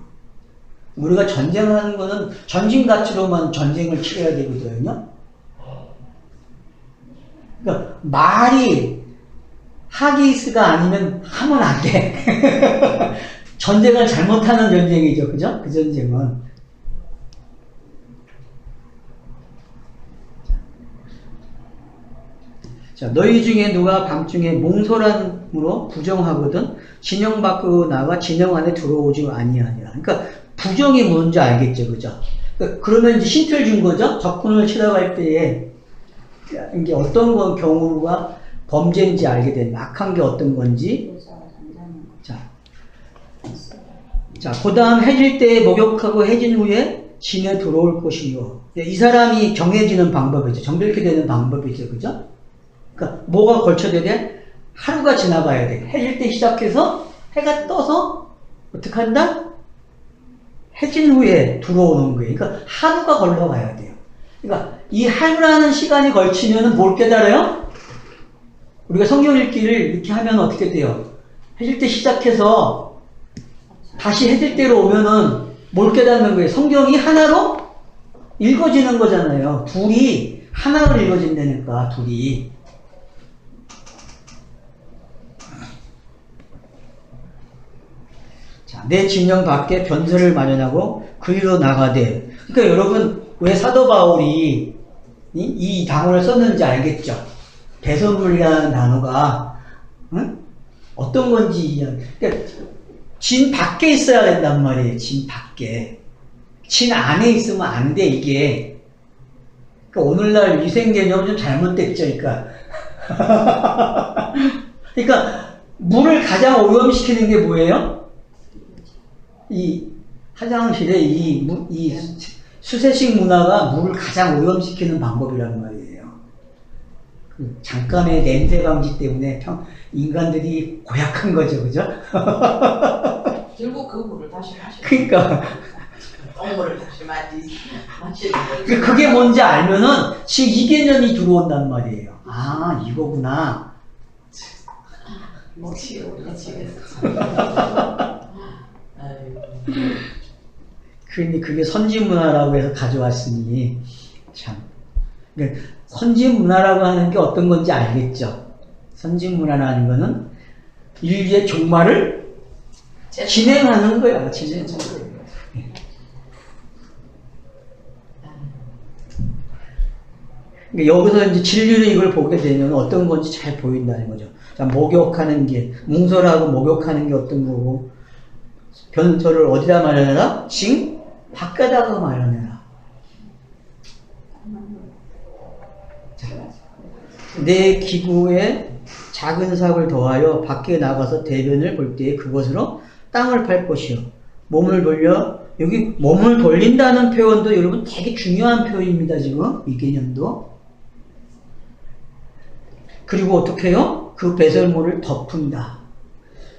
우리가 전쟁하는 거는 전신갑주로만 전쟁을 치러야 되거든요. 그러니까 말이 하기스가 아니면 하면 안 돼. 전쟁을 잘못하는 전쟁이죠. 그죠? 그 전쟁은. 자, 너희 중에 누가 밤중에 몽설함으로 부정하거든 진영 밖으로 나가 진영 안에 들어오지 아니하니라. 그러니까 부정이 뭔지 알겠죠, 그죠? 그러면 이제 힌트를 준 거죠. 적군을 치러 갈 때에 이게 어떤 경우가 범죄인지 알게 되는 악한 게 어떤 건지. 자, 그 다음 해질 때에 목욕하고 해진 후에 진에 들어올 것이요. 이 사람이 정해지는 방법이죠. 정들게 되는 방법이죠, 그죠? 그러니까 뭐가 걸쳐져야 돼? 하루가 지나가야 돼. 해질 때 시작해서 해가 떠서 어떻게 한다? 해진 후에 들어오는 거예요. 그러니까 하루가 걸러가야 돼요. 그러니까 이 하루라는 시간이 걸치면은 뭘 깨달아요? 우리가 성경 읽기를 이렇게 하면 어떻게 돼요? 해질 때 시작해서 다시 해질 때로 오면은 뭘 깨닫는 거예요? 성경이 하나로 읽어지는 거잖아요. 둘이 하나로 읽어진다니까, 둘이. 자, 내 진영 밖에 변설을 마련하고 그리로 나가되. 그러니까 여러분 왜 사도 바울이 이 단어를 썼는지 알겠죠? 배설물이라는 단어가 어떤 건지. 그러니까 진 밖에 있어야 된단 말이에요. 진 밖에. 진 안에 있으면 안 돼, 이게. 그러니까 오늘날 위생 개념은 좀 잘못됐죠, 그러니까. 그러니까 물을 가장 오염시키는 게 뭐예요? 이 화장실에 이 수세식 문화가 물을 가장 오염시키는 방법이란 말이에요. 그 잠깐의 냄새 방지 때문에 인간들이 고약한 거죠, 그죠? 결국 그 물을 다시 마셔. 그러니까 똥물을 다시 마시는 거지. 그게 뭔지 알면은 지금 이 개념이 들어온단 말이에요. 아, 이거구나. 미치겠어. 아이고. 그러니 그게 선진 문화라고 해서 가져왔으니 참. 그러니까 선진 문화라고 하는 게 어떤 건지 알겠죠? 선진 문화라는 거는 인류의 종말을 진행하는 거야. 진행하는 거야. 그러니까 여기서 이제 진리는 이걸 보게 되면 어떤 건지 잘 보인다는 거죠. 자, 목욕하는 게, 뭉설하고 목욕하는 게 어떤 거고, 변소를 어디다 마련해라? 징? 밖에다가 마련해라. 자, 내 기구에 작은 삭을 더하여 밖에 나가서 대변을 볼 때에 그것으로 땅을 팔 것이요. 몸을 돌려, 여기 몸을 돌린다는 표현도 여러분 되게 중요한 표현입니다, 지금. 이 개념도. 그리고 어떻게 해요? 그 배설물을 덮은다.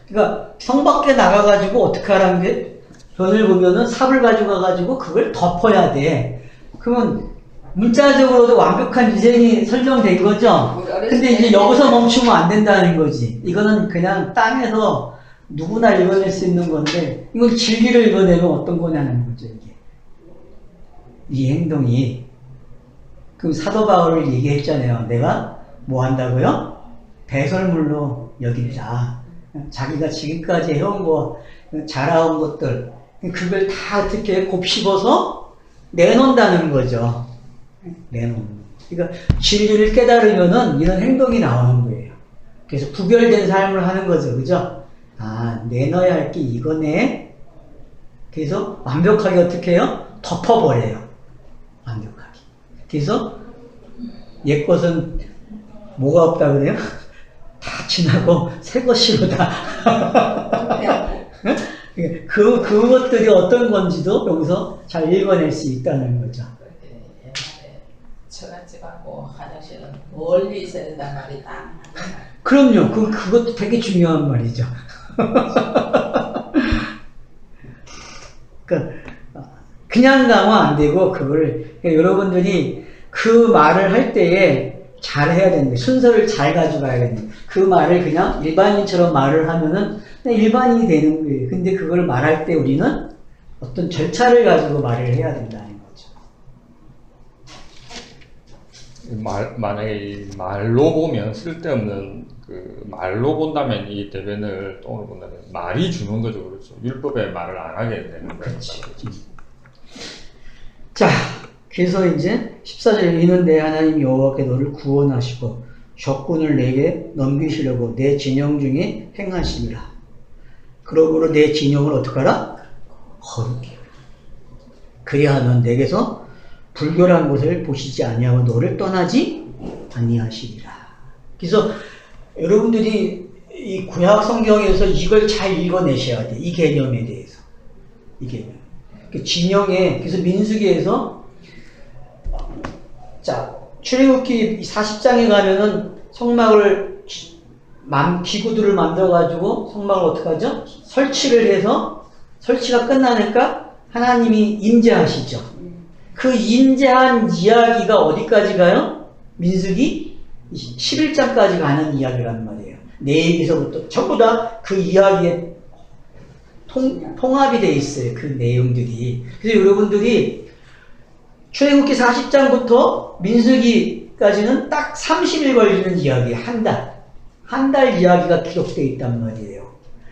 그러니까 성 밖에 나가가지고 어떻게 하라는 게 변을 보면은 삽을 가져가가지고 그걸 덮어야 돼. 그러면 문자적으로도 완벽한 위생이 설정된 거죠. 근데 이제 여기서 멈추면 안 된다는 거지. 이거는 그냥 땅에서 누구나 읽어낼 수 있는 건데 이건 진리를 읽어내면 어떤 거냐는 거죠. 이게 이 행동이 그럼 사도 바울을 얘기했잖아요. 내가 뭐 한다고요? 배설물로 여긴다. 자기가 지금까지 해온 거, 자라온 것들, 그걸 다 어떻게 곱씹어서 내놓는다는 거죠. 내놓는. 그러니까 진리를 깨달으면은 이런 행동이 나오는 거예요. 그래서 구별된 삶을 하는 거죠. 그죠? 아, 내놔야 할 게 이거네. 그래서 완벽하게 어떻게 해요? 덮어버려요. 완벽하게. 그래서 옛것은 뭐가 없다 그래요? 다 지나고 새 것이로다. 그것들이 어떤 건지도 여기서 잘 읽어낼 수 있다는 거죠. 옛날에 처갓집하고 화장실은 멀리 있어야 된단 말이다. 그럼요. 그것도 되게 중요한 말이죠. 그냥 가면 안 되고, 그러니까 여러분들이 그 말을 할 때에 잘 해야 되는데, 순서를 잘 가져가야 되는데, 그 말을 그냥 일반인처럼 말을 하면은 그냥 일반인이 되는 거예요. 근데 그걸 말할 때 우리는 어떤 절차를 가지고 말을 해야 된다는 거죠. 만약에 이 말로 보면 쓸데없는 그 말로 본다면 이 대변을 똥을 본다면 말이 주는 거죠. 그렇죠. 율법의 말을 안 하게 되는 거죠. 자, 그래서 이제 14절에 이는 내 하나님 여호와께 너를 구원하시고 적군을 내게 넘기시려고 내 진영 중에 행하심이라. 그러므로 내 진영을 어떻게 하라? 거룩해. 그래야 넌 내게서 불결한 것을 보시지 아니하고 너를 떠나지 아니하시리라. 그래서 여러분들이 이 구약 성경에서 이걸 잘 읽어내셔야 돼. 이 개념에 대해서. 이 개념. 그 진영에, 그래서 민수기에서 자, 출애굽기 40장에 가면은 성막을 기구들을 만들어가지고 성막을 어떻게 하죠? 설치를 해서 설치가 끝나니까 하나님이 임재하시죠. 그 임재한 이야기가 어디까지 가요? 민수기 11장까지 가는 이야기란 말이에요. 내일에서부터 전부 다 그 이야기에 통합이 돼 있어요. 그 내용들이. 그래서 여러분들이 출애굽기 40장부터 민수기까지는 딱 30일 걸리는 이야기, 한 달. 한 달 이야기가 기록되어 있단 말이에요.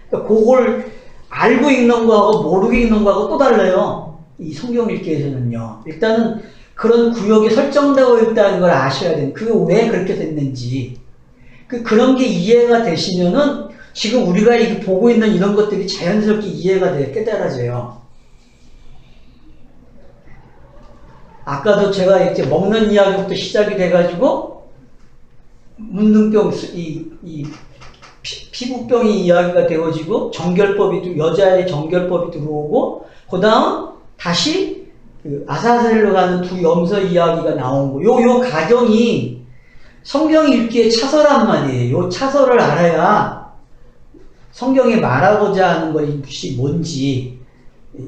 그러니까 그걸 알고 읽는 거하고 모르고 읽는 거하고 또 달라요. 이 성경 읽기에서는요. 일단은 그런 구역이 설정되어 있다는 걸 아셔야 돼요. 그게 왜 그렇게 됐는지. 그런 게 이해가 되시면은 지금 우리가 보고 있는 이런 것들이 자연스럽게 이해가 돼, 깨달아져요. 아까도 제가 이제 먹는 이야기부터 시작이 돼가지고, 문둥병, 피부병이 이야기가 되어지고, 여자의 정결법이 들어오고, 그 다음 다시 그 아사셀로 가는 두 염소 이야기가 나온 거. 요 가정이 성경 읽기에 차서란 말이에요. 요 차서를 알아야 성경에 말하고자 하는 것이 뭔지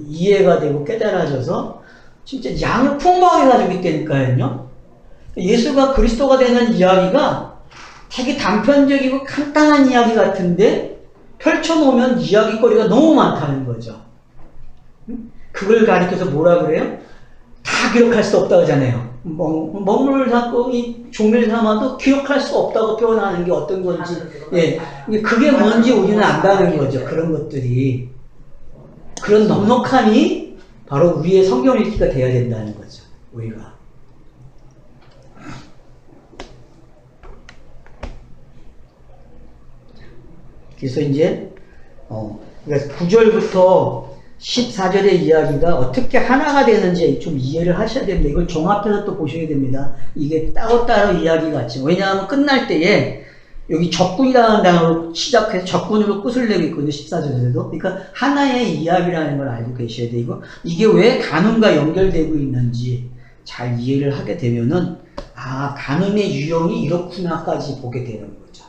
이해가 되고 깨달아져서 진짜 양을 풍부하게 가지고 있다니까요. 예수가 그리스도가 되는 이야기가 되게 단편적이고 간단한 이야기 같은데 펼쳐놓으면 이야기거리가 너무 많다는 거죠. 그걸 가리켜서 뭐라 그래요? 다 기록할 수 없다고 하잖아요. 먹물 삼고 이 종밀 삼아도 기억할 수 없다고 표현하는 게 어떤 건지, 예, 그게 뭔지 우리는 안다는 거죠. 그런 것들이. 그런 넉넉함이 바로 우리의 성경 읽기가 돼야 된다는 거죠. 우리가. 그래서 이제, 그러니까 9절부터 14절의 이야기가 어떻게 하나가 되는지 좀 이해를 하셔야 됩니다. 이걸 종합해서 또 보셔야 됩니다. 이게 따로따로 이야기 같지. 왜냐하면 끝날 때에 여기 적군이라는 단어로 시작해서 적군으로 끝을 내고 있거든요. 14절에도. 그러니까 하나의 이야기라는 걸 알고 계셔야 되고, 이게 왜 간음과 연결되고 있는지 잘 이해를 하게 되면은, 아, 간음의 유형이 이렇구나까지 보게 되는 거죠.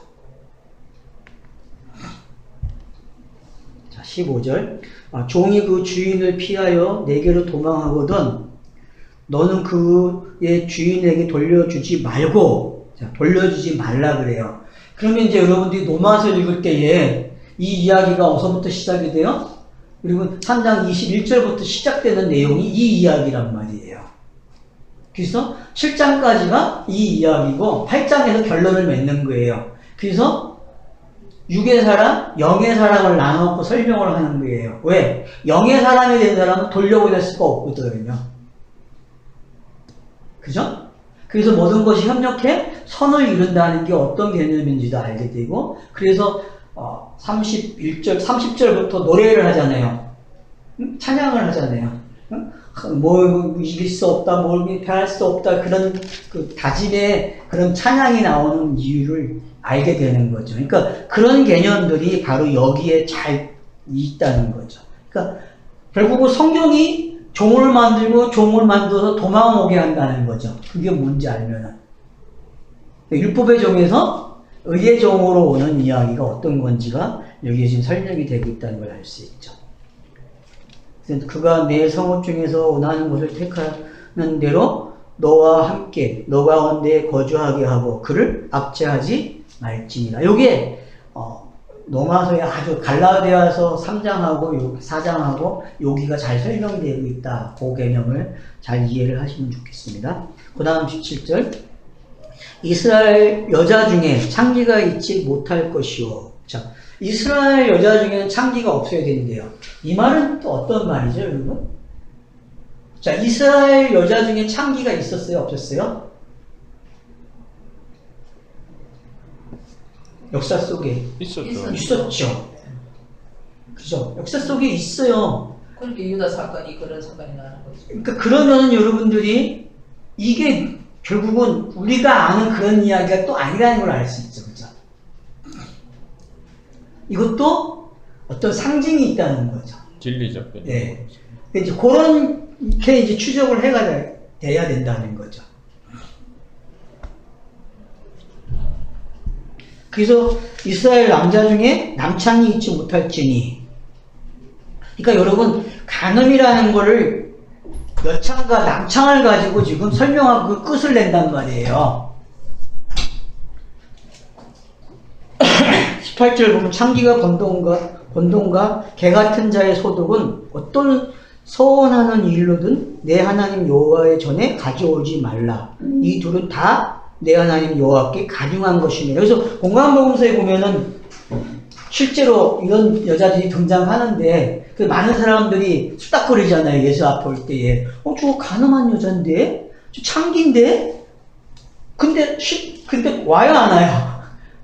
자, 15절. 종이 그 주인을 피하여 내게로 도망하거든 너는 그의 주인에게 돌려주지 말고, 자, 돌려주지 말라 그래요. 그러면 이제 여러분들이 로마서 읽을 때에 이 이야기가 어디서부터 시작이 돼요? 그리고 3장 21절부터 시작되는 내용이 이 이야기란 말이에요. 그래서 7장까지가 이 이야기고 8장에서 결론을 맺는 거예요. 그래서 육의 사람, 영의 사람을 나눠놓고 설명을 하는 거예요. 왜? 영의 사람이 된 사람은 돌려보낼 수가 없거든요. 그죠? 그래서 모든 것이 협력해 선을 이룬다는 게 어떤 개념인지도 알게 되고, 그래서 30절부터 노래를 하잖아요. 찬양을 하잖아요. 뭐 이길 수 없다, 뭘 패할 수 없다, 그런 그 다짐의 그런 찬양이 나오는 이유를 알게 되는 거죠. 그러니까 그런 개념들이 바로 여기에 잘 있다는 거죠. 그러니까 결국은 성경이 종을 만들고 종을 만들어서 도망 오게 한다는 거죠. 그게 뭔지 알면은. 율법의 종에서 의의 종으로 오는 이야기가 어떤 건지가 여기에 지금 설명이 되고 있다는 걸 알 수 있죠. 그가 내 성읍 중에서 원하는 곳을 택하는 대로 너와 함께 너 가운데 거주하게 하고 그를 압제하지 말지니라. 요게 로마서에 아주 갈라디아서 3장하고 4장하고 여기가 잘 설명되고 있다. 그 개념을 잘 이해를 하시면 좋겠습니다. 그 다음 17절. 이스라엘 여자 중에 창기가 있지 못할 것이요. 자, 이스라엘 여자 중에는 창기가 없어야 된대요. 이 말은 또 어떤 말이죠, 여러분? 자, 이스라엘 여자 중에 창기가 있었어요, 없었어요? 역사 속에 있었죠. 그죠? 역사 속에 있어요. 그렇게 유다 사건이 그런 사건이 나는 거죠. 그러니까 그러면 여러분들이 이게 결국은 우리가 아는 그런 이야기가 또 아니라는 걸 알 수 있죠. 그죠? 이것도 어떤 상징이 있다는 거죠. 진리죠. 네. 이제 그렇게 이제 추적을 해가 돼야 된다는 거죠. 그래서 이스라엘 남자 중에 남창이 있지 못할지니. 그러니까 여러분, 간음이라는 거를 여창과 남창을 가지고 지금 설명하고 그 끝을 낸단 말이에요. 18절 보면 창기가 권동과 개 같은 자의 소득은 어떤 서원하는 일로든 내 하나님 여호와의 전에 가져오지 말라. 이 둘은 다 내 하나님 여호와께 가중한 것이며. 그래서 공관복음서에 보면은 실제로 이런 여자들이 등장하는데 그 많은 사람들이 수닥거리잖아요. 예수 앞에 올 때에. 저거 가늠한 여잔데? 저 창기인데? 근데 와요, 안 와요?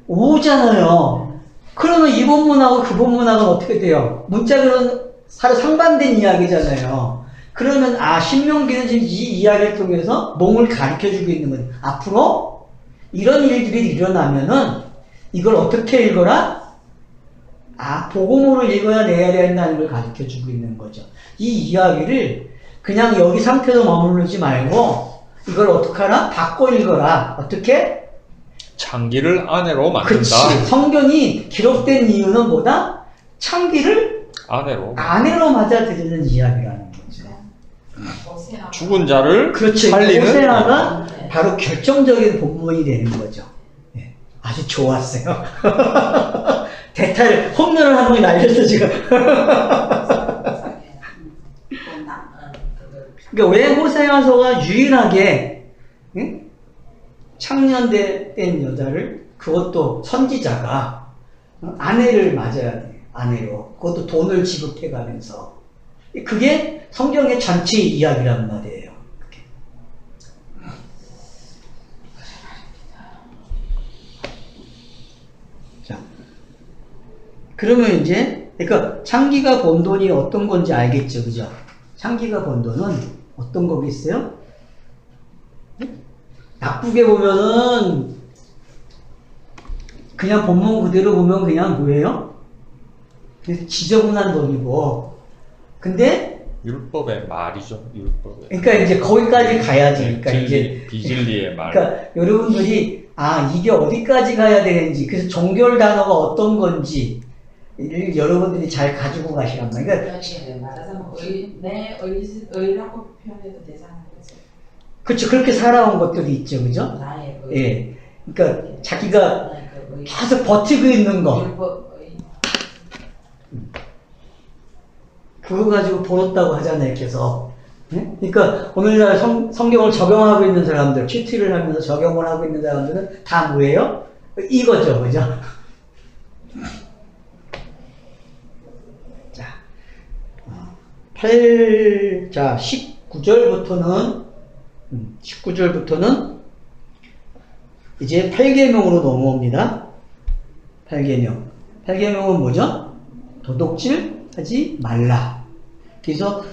오잖아요. 그러면 이 본문하고 그 본문하고는 어떻게 돼요? 문자로는 서로 상반된 이야기잖아요. 그러면 신명기는 지금 이 이야기를 통해서 뭔을 가르쳐주고 있는 거예요. 앞으로 이런 일들이 일어나면은 이걸 어떻게 읽어라? 복음으로 읽어야 내야 된다는 걸 가르쳐주고 있는 거죠. 이 이야기를 그냥 여기 상태로 머무르지 말고 이걸 어떻게 하나? 바꿔 읽어라. 어떻게? 창기를 아내로 만든다. 그치. 성경이 기록된 이유는 뭐다? 창기를 아내로 맞아들이는 이야기라는 거죠. 오세아. 죽은 자를 그렇죠. 살리는 호세아가 네. 바로 결정적인 본문이 되는 거죠. 예, 아주 좋았어요. 대타를 홈런을 한 번 날렸어 지금. 그러니까 왜 호세아서가 유일하게 응? 창년된 여자를 그것도 선지자가 아내를 맞아야 돼. 아내로. 그것도 돈을 지급해가면서. 그게 성경의 전체 이야기란 말이에요. 그게. 자, 그러면 이제 그러니까 창기가 번 돈이 어떤 건지 알겠죠, 그죠? 창기가 번 돈은 어떤 거겠어요? 나쁘게 보면은 그냥 본문 그대로 보면 그냥 뭐예요? 지저분한 돈이고, 근데 율법의 말이죠. 율법의. 그러니까 이제 거기까지 가야지. 그러니까 이제 비진리의 말. 그러니까 여러분들이 이게 어디까지 가야 되는지, 그래서 종결 단어가 어떤 건지 여러분들이 잘 가지고 가시란 말이에요. 그러니까 이렇게 말하자면 의라고 표현해도 되잖아요. 그죠? 그렇죠. 그렇게 살아온 것들이 있죠, 그죠? 나의 의. 예. 그러니까 자기가 나의 그 의. 계속 버티고 있는 거, 율법 의. 그거 가지고 벌었다고 하잖아요, 계속. 예? 그러니까 오늘날 성경을 적용하고 있는 사람들, 큐티를 하면서 적용을 하고 있는 사람들은 다 뭐예요? 이거죠, 그죠? 자, 19절부터는 이제 8계명으로 넘어옵니다. 8계명은 뭐죠? 도둑질 하지 말라. 그래서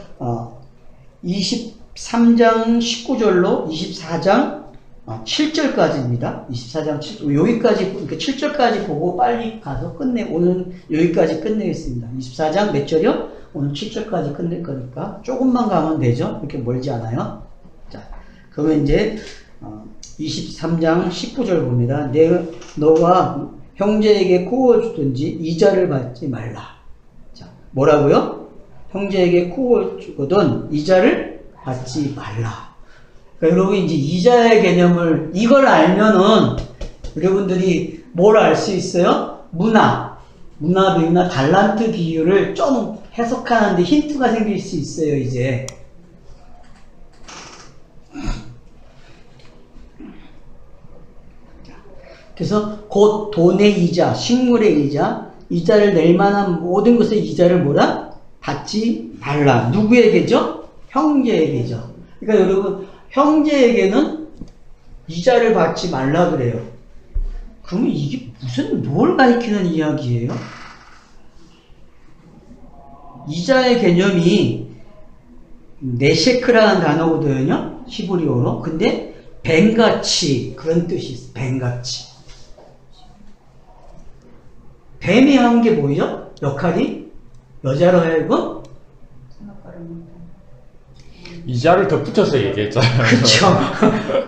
23장 19절로 24장 7절까지입니다. 24장 7절 여기까지 그러니까 7절까지 보고 빨리 가서 오늘 여기까지 끝내겠습니다. 24장 몇 절이요? 오늘 7절까지 끝낼 거니까 조금만 가면 되죠. 그렇게 멀지 않아요. 자, 그러면 이제 23장 19절 봅니다. 너가 형제에게 구워주든지 이자를 받지 말라. 자, 뭐라고요? 형제에게 구워주거든 이자를 받지 말라. 그러니까 여러분 이제 이자의 개념을 이걸 알면은 여러분들이 뭘 알 수 있어요? 문화 비유나 달란트 비유를 좀 해석하는데 힌트가 생길 수 있어요, 이제. 그래서 곧 돈의 이자, 식물의 이자, 이자를 낼 만한 모든 것의 이자를 뭐라? 받지 말라. 누구에게죠? 형제에게죠. 그러니까 여러분, 형제에게는 이자를 받지 말라 그래요. 그러면 이게 뭘 가리키는 이야기예요? 이자의 개념이 네셰크라는 단어거든요. 히브리어로. 근데 뱀같이 그런 뜻이 있어요. 뱀같이. 뱀이 한 게 뭐죠? 역할이? 여자로 하여금? 이자를 덧붙여서 얘기했잖아요. 그쵸.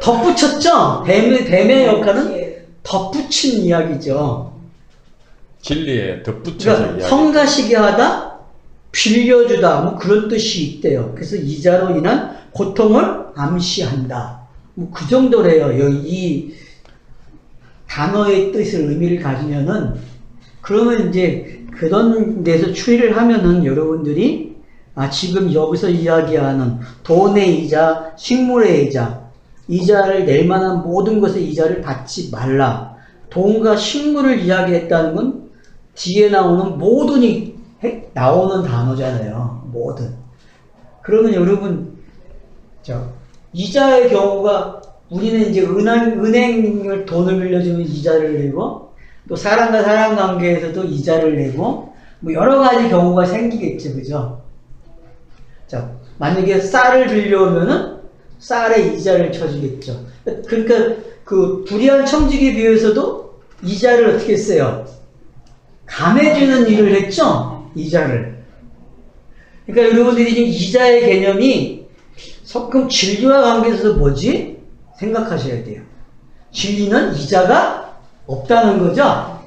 덧붙였죠? 뱀의 역할은 덧붙인 이야기죠. 진리에 덧붙여서 그러니까 이야기. 성가시게 하다, 빌려주다, 뭐 그런 뜻이 있대요. 그래서 이자로 인한 고통을 암시한다. 뭐 그 정도래요. 이 단어의 뜻을 의미를 가지면은 그러면 이제 그런 데서 추리를 하면은 여러분들이 지금 여기서 이야기하는 돈의 이자, 식물의 이자, 이자를 낼 만한 모든 것의 이자를 받지 말라. 돈과 식물을 이야기했다는 건 뒤에 나오는 모든이 나오는 단어잖아요. 모든. 그러면 여러분, 이자의 경우가 우리는 이제 은행을 돈을 빌려주면 이자를 내고 또 사람과 사람 관계에서도 이자를 내고 뭐 여러 가지 경우가 생기겠죠. 그죠? 자, 만약에 쌀을 빌려오면은 쌀에 이자를 쳐주겠죠. 그러니까 그 불의한 청지기에 비해서도 이자를 어떻게 했어요? 감해주는 일을 했죠? 이자를. 그러니까 여러분들이 지금 이자의 개념이 그럼 진리와 관계에서 뭐지? 생각하셔야 돼요. 진리는 이자가 없다는 거죠?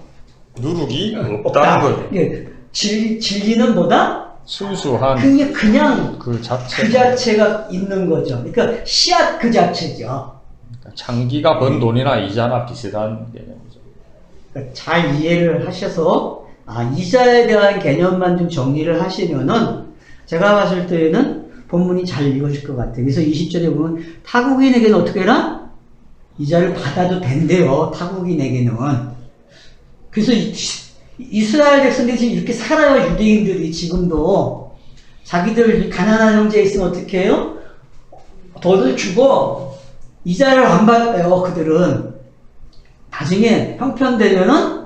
누룩이 없다는 거죠. 예, 진리는 뭐다? 순수한 그냥 그 자체. 그 자체가 있는 거죠. 그러니까 씨앗 그 자체죠. 장기가 번 돈이나 이자나 비슷한 개념이죠. 그러니까 잘 이해를 하셔서 이자에 대한 개념만 좀 정리를 하시면은 제가 봤을 때는 본문이 잘 읽어질 것 같아요. 그래서 20절에 보면 타국인에게는 어떻게 해라? 이자를 받아도 된대요. 타국인에게는. 그래서 이스라엘 백성들이 지금 이렇게 살아요. 유대인들이 지금도. 자기들 가난한 형제에 있으면 어떻게 해요? 돈을 주고 이자를 안 받아요. 그들은. 나중에 형편되면은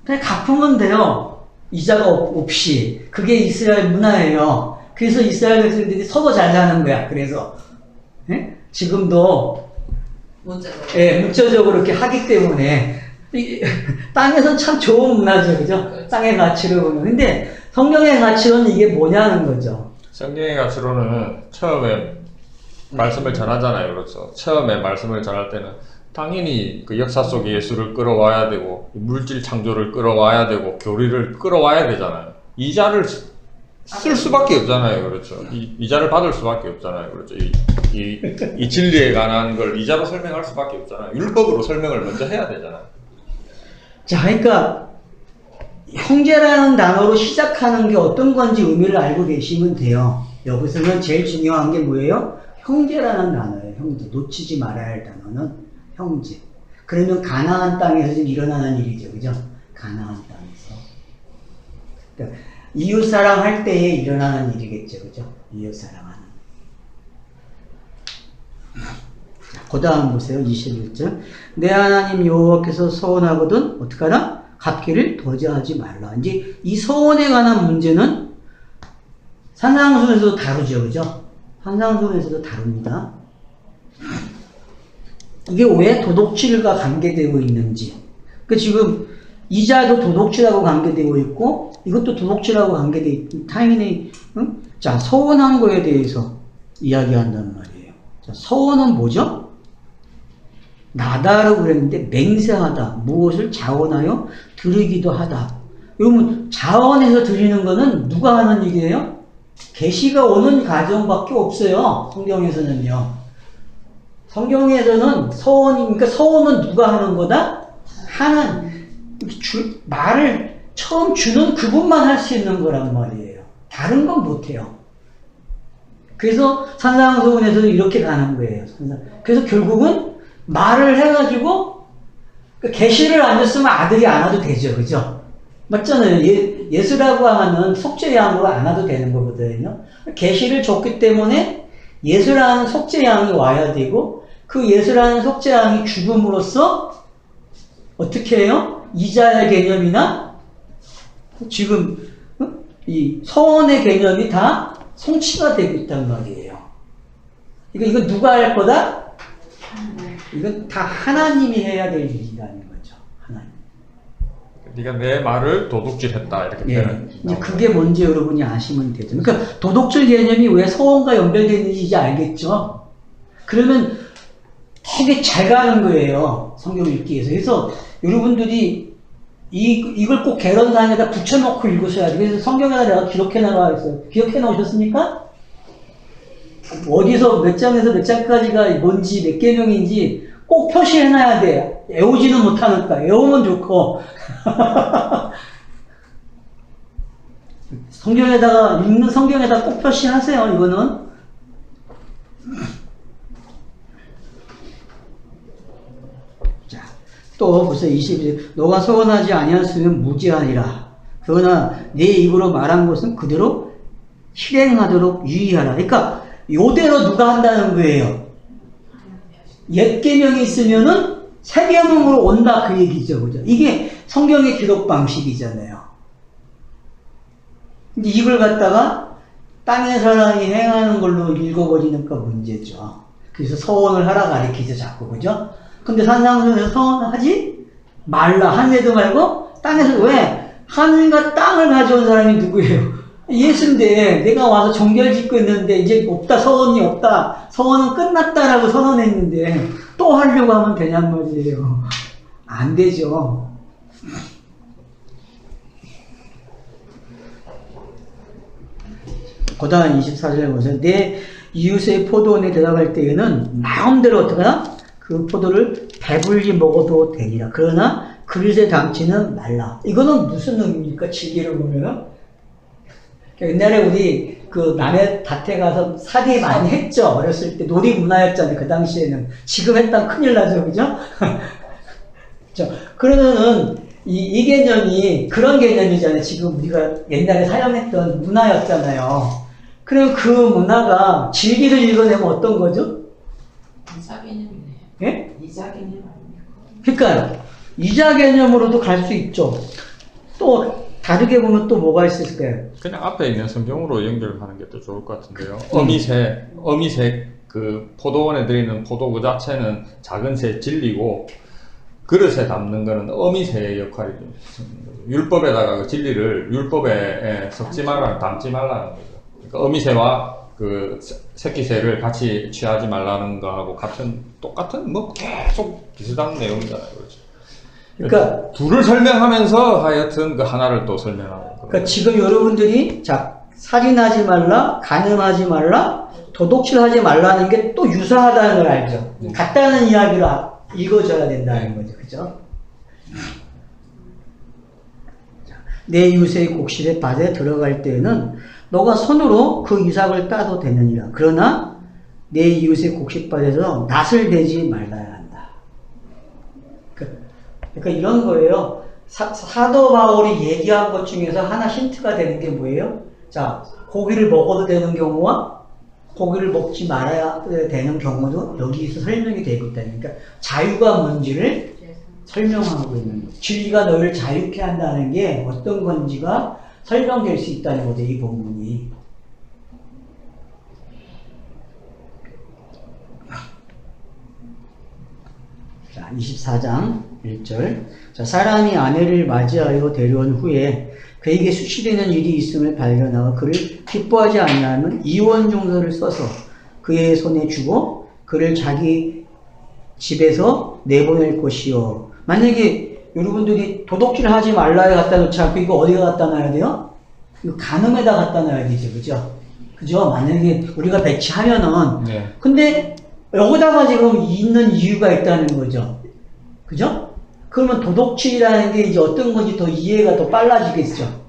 그냥 갚으면 돼요. 이자가 없이. 그게 이스라엘 문화예요. 그래서 이스라엘 백성들이 서로 잘 사는 거야. 그래서 예? 지금도 문자적으로 이렇게 하기 때문에 땅에서는 참 좋은 문화죠. 그죠? 땅의 가치를 보면. 근데 성경의 가치로는 이게 뭐냐는 거죠. 성경의 가치로는 처음에 말씀을 전하잖아요. 그렇죠. 처음에 말씀을 전할 때는 당연히 그 역사 속에 예수를 끌어와야 되고 물질 창조를 끌어와야 되고 교리를 끌어와야 되잖아요. 이자를 쓸 수밖에 없잖아요. 그렇죠. 이자를 받을 수밖에 없잖아요. 그렇죠. 이 진리에 관한 걸 이자로 설명할 수밖에 없잖아요. 율법으로 설명을 먼저 해야 되잖아요. 자, 그러니까 형제라는 단어로 시작하는 게 어떤 건지 의미를 알고 계시면 돼요. 여기서는 제일 중요한 게 뭐예요? 형제라는 단어예요. 형제. 놓치지 말아야 할 단어는 형제. 그러면 가나안 땅에서 지금 일어나는 일이죠. 그죠? 가나안 땅에서. 그러니까 이웃 사랑할 때에 일어나는 일이겠죠. 그죠? 이웃 사랑하는. 그 다음 보세요. 21절. 내 하나님 여호와께서 서원하거든 어떡하라? 갚기를 도저하지 말라. 이제 이 서원에 관한 문제는 산상수에서도 다루죠. 그죠? 산상수에서도 다룹니다. 이게 왜 도덕질과 관계되고 있는지. 그 지금 이자도 도덕질하고 관계되고 있고 이것도 도덕질하고 관계되어 있고 타인의 자 서원한 거에 대해서 이야기한단 말이에요. 자, 서원은 뭐죠? 나다라고 그랬는데 맹세하다. 무엇을 자원하여 드리기도 하다. 여러분 자원해서 드리는 거는 누가 하는 일이에요? 계시가 오는 가정밖에 없어요. 성경에서는요. 성경에서는 서원이니까 서원은 누가 하는 거다? 말을 처음 주는 그분만 할 수 있는 거란 말이에요. 다른 건 못해요. 그래서 산상수훈에서는 이렇게 가는 거예요. 그래서 결국은 말을 해가지고 계시를 안 줬으면 아들이 안 와도 되죠. 그죠? 맞잖아요. 예수라고 하는 속죄양으로 안 와도 되는 거거든요. 계시를 줬기 때문에 예수라는 속죄양이 와야 되고 그 예수라는 속죄양이 죽음으로써 어떻게 해요? 이자의 개념이나 지금 이 서원의 개념이 다 성취가 되고 있단 말이에요. 이건 누가 할 거다? 이건 다 하나님이 해야 될 일이라는 거죠. 하나님. 네가 내 말을 도둑질했다 이렇게 표현. 이제 그게 뭔지 여러분이 아시면 되죠. 그러니까 도덕질 개념이 왜 서원과 연결되는지 이제 알겠죠? 그러면 되게 잘 가는 거예요. 성경 읽기에서. 그래서 여러분들이 이걸 꼭 개런상에다 붙여놓고 읽으셔야 돼요. 그래서 성경에다 내가 기록해 나가 있어요. 기억해 놓으셨습니까? 어디서 몇 장에서 몇 장까지가 뭔지 몇 개명인지 꼭 표시해 놔야 돼. 외우지는 못하니까. 외우면 좋고. 읽는 성경에다 꼭 표시하세요. 이거는. 자, 또 벌써 22절. 너가 서원하지 아니하였으면 무지하니라. 그러나 내 입으로 말한 것은 그대로 실행하도록 유의하라. 그러니까 요대로 누가 한다는 거예요? 옛 계명이 있으면은 새 계명으로 온다 그 얘기죠. 그죠? 이게 성경의 기록 방식이잖아요. 근데 이걸 갖다가 땅의 사람이 행하는 걸로 읽어버리니까 문제죠. 그래서 서원을 하라 가리키죠, 자꾸. 그죠? 근데 산상수에서 서원하지 말라. 하늘에도 말고 땅에서 왜? 하늘과 땅을 가져온 사람이 누구예요? 예수인데 내가 와서 정결 짓고 있는데 이제 없다, 서원이 없다, 서원은 끝났다라고 선언했는데 또 하려고 하면 되냔 말이에요. 안 되죠. 고단 24절에 보세요. 내 이웃의 포도원에 들어갈 때에는 마음대로 어떡하나? 그 포도를 배불리 먹어도 되리라. 그러나 그릇에 담지는 말라. 이거는 무슨 의미입니까? 질기를 보면은. 옛날에 우리 그 남의 밭에 가서 사리 많이 했죠. 어렸을 때 놀이 문화였잖아요. 그 당시에는. 지금 했다면 큰일 나죠. 그죠? 그러면은 이 개념이 그런 개념이잖아요. 지금 우리가 옛날에 사용했던 문화였잖아요. 그럼 그 문화가 질기를 읽어내면 어떤 거죠? 이자 개념이네요. 예? 이자 개념 아닙니까? 그러니까요. 이자 개념으로도 갈 수 있죠. 또 다르게 보면 또 뭐가 있을까요? 그냥 앞에 있는 성경으로 연결하는 게 더 좋을 것 같은데요. 어미새 그 포도원에 들이는 포도 그 자체는 작은 새 진리고 그릇에 담는 거는 어미새의 역할이 좀 있습니다. 율법에다가 그 진리를 율법에 섞지 말라는, 담지 말라는 거죠. 그러니까 어미새와 그 새끼새를 같이 취하지 말라는 거하고 똑같은 뭐 계속 비슷한 내용이잖아요. 그렇죠. 그러니까 둘을 설명하면서 하여튼 그 하나를 또 설명하는 거예요. 그러니까 지금 여러분들이 자 살인하지 말라, 간음하지 말라, 도둑질하지 말라는 게 또 유사하다는 걸 알죠. 같다는 이야기를 읽어줘야 된다는 거죠. 그죠? 내 이웃의 곡실의 밭에 들어갈 때에는 너가 손으로 그 이삭을 따도 되느니라. 그러나 내 이웃의 곡식밭에서 낫을 대지 말아야 한다. 그러니까 이런 거예요. 사도 바울이 얘기한 것 중에서 하나 힌트가 되는 게 뭐예요? 자, 고기를 먹어도 되는 경우와 고기를 먹지 말아야 되는 경우도 여기서 설명이 되고 있다는. 그러니까 자유가 뭔지를 설명하고 있는 거예요. 진리가 너를 자유케 한다는 게 어떤 건지가 설명될 수 있다는 거죠, 이 본문이. 자, 24장 1절. 자, 사람이 아내를 맞이하여 데려온 후에 그에게 수치되는 일이 있음을 발견하고 그를 기뻐하지 않냐면 이혼 증서를 써서 그의 손에 주고 그를 자기 집에서 내보낼 것이요. 만약에 여러분들이 도둑질 하지 말라에 갖다 놓지 않고 이거 어디에 갖다 놔야 돼요? 이거 간음에다 갖다 놔야 되죠. 그죠? 그죠? 만약에 우리가 배치하면은. 네. 근데 여기다가 지금 있는 이유가 있다는 거죠. 그죠? 그러면 도둑질이라는 게 이제 어떤 건지 더 이해가 더 빨라지겠죠.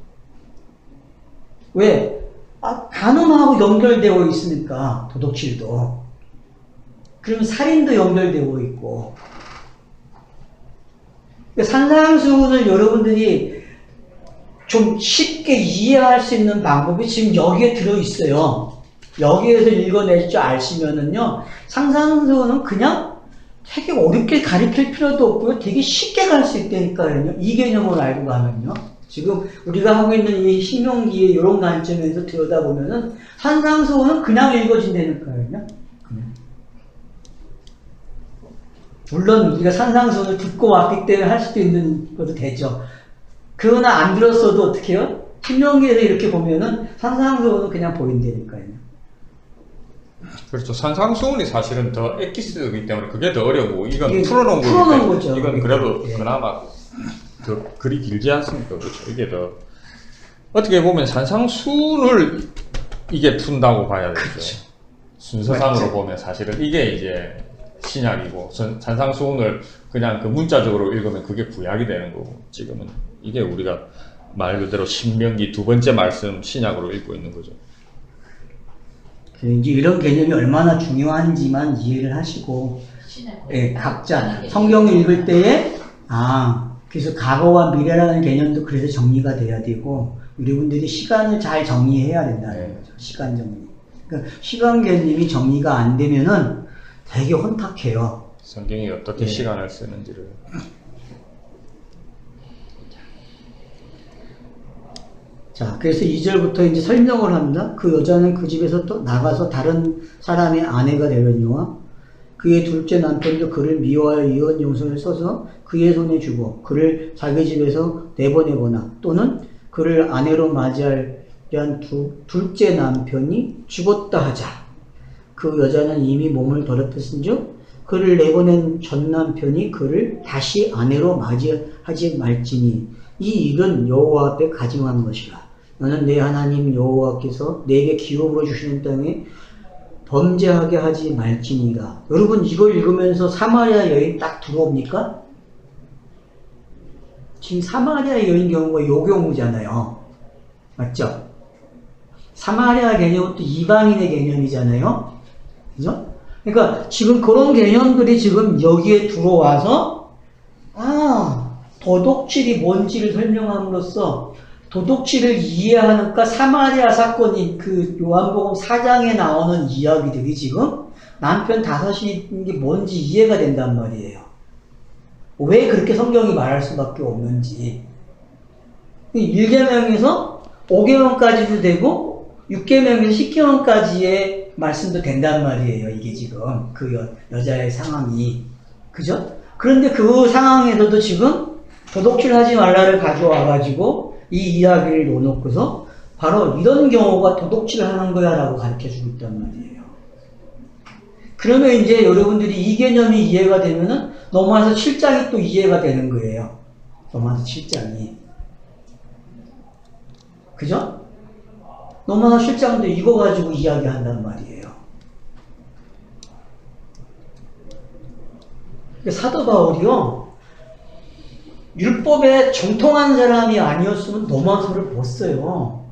왜? 간음하고 연결되어 있으니까, 도둑질도. 그러면 살인도 연결되어 있고. 산상수훈을 여러분들이 좀 쉽게 이해할 수 있는 방법이 지금 여기에 들어있어요. 여기에서 읽어낼 줄 아시면은요, 산상수훈은 그냥 되게 어렵게 가르칠 필요도 없고요. 되게 쉽게 갈 수 있다니까요. 이 개념을 알고 가면요. 지금 우리가 하고 있는 이 신명기의 이런 관점에서 들여다보면은 산상수훈은 그냥 읽어진다니까요. 물론 우리가 산상수훈을 듣고 왔기 때문에 할 수도 있는 것도 되죠. 그러나 안 들었어도 어떻게 해요? 신명기에서 이렇게 보면은 산상수훈은 그냥 보인다니까요. 그렇죠. 산상수훈이 사실은 더 엑기스이기 때문에 그게 더 어려고 이건 풀어놓은 거죠. 이건 그래도 예. 그나마 더 글이 길지 않습니까? 그렇죠. 이게 더 어떻게 보면 산상수훈을 이게 푼다고 봐야 되죠. 그렇죠. 순서상으로 맞죠. 보면 사실은 이게 이제 신약이고 산상수훈을 그냥 그 문자적으로 읽으면 그게 구약이 되는 거고 지금은 이게 우리가 말 그대로 신명기 두 번째 말씀 신약으로 읽고 있는 거죠. 이제 이런 개념이 얼마나 중요한지만 이해를 하시고, 예, 각자 성경을 읽을 때에 그래서 과거와 미래라는 개념도 그래서 정리가 돼야 되고, 여러분들이 시간을 잘 정리해야 된다는 거죠. 시간 정리. 그러니까 시간 개념이 정리가 안 되면은 되게 혼탁해요. 성경이 어떻게 시간을 쓰는지를. 자, 그래서 2절부터 이제 설명을 합니다. 그 여자는 그 집에서 또 나가서 다른 사람의 아내가 되려니와 그의 둘째 남편도 그를 미워하여 이혼 용서를 써서 그의 손에 주고 그를 자기 집에서 내보내거나 또는 그를 아내로 맞이하려고 대한 둘째 남편이 죽었다 하자. 그 여자는 이미 몸을 더럽혔은즉 그를 내보낸 전 남편이 그를 다시 아내로 맞이하지 말지니 이 일은 여호와 앞에 가증한 것이라. 너는 내 하나님 여호와께서 내게 기업으로 주시는 땅에 범죄하게 하지 말지니라. 여러분 이걸 읽으면서 사마리아 여인 딱 들어옵니까? 지금 사마리아 여인 경우가 요 경우잖아요. 맞죠? 사마리아 개념은 또 이방인의 개념이잖아요. 그죠? 그러니까 지금 그런 개념들이 지금 여기에 들어와서 도덕질이 뭔지를 설명함으로써 도덕질을 이해하니까 사마리아 사건이 그 요한복음 4장에 나오는 이야기들이 지금 남편 다섯이 게 뭔지 이해가 된단 말이에요. 왜 그렇게 성경이 말할 수밖에 없는지. 1계명에서 5계명까지도 되고 6계명에서 10계명까지의 말씀도 된단 말이에요. 이게 지금 그 여자의 상황이. 그죠? 그런데 그 상황에서도 지금 도덕질 하지 말라를 가져와 가지고 이 이야기를 놓고서 바로 이런 경우가 도덕질 하는 거야 라고 가르쳐 주고 있단 말이에요. 그러면 이제 여러분들이 이 개념이 이해가 되면은 넘어와서 7장이 또 이해가 되는 거예요. 넘어와서 7장이. 그죠? 넘어와서 7장도 이거 가지고 이야기한단 말이에요. 사도 바울이요, 율법에 정통한 사람이 아니었으면 로마서를 못 써요.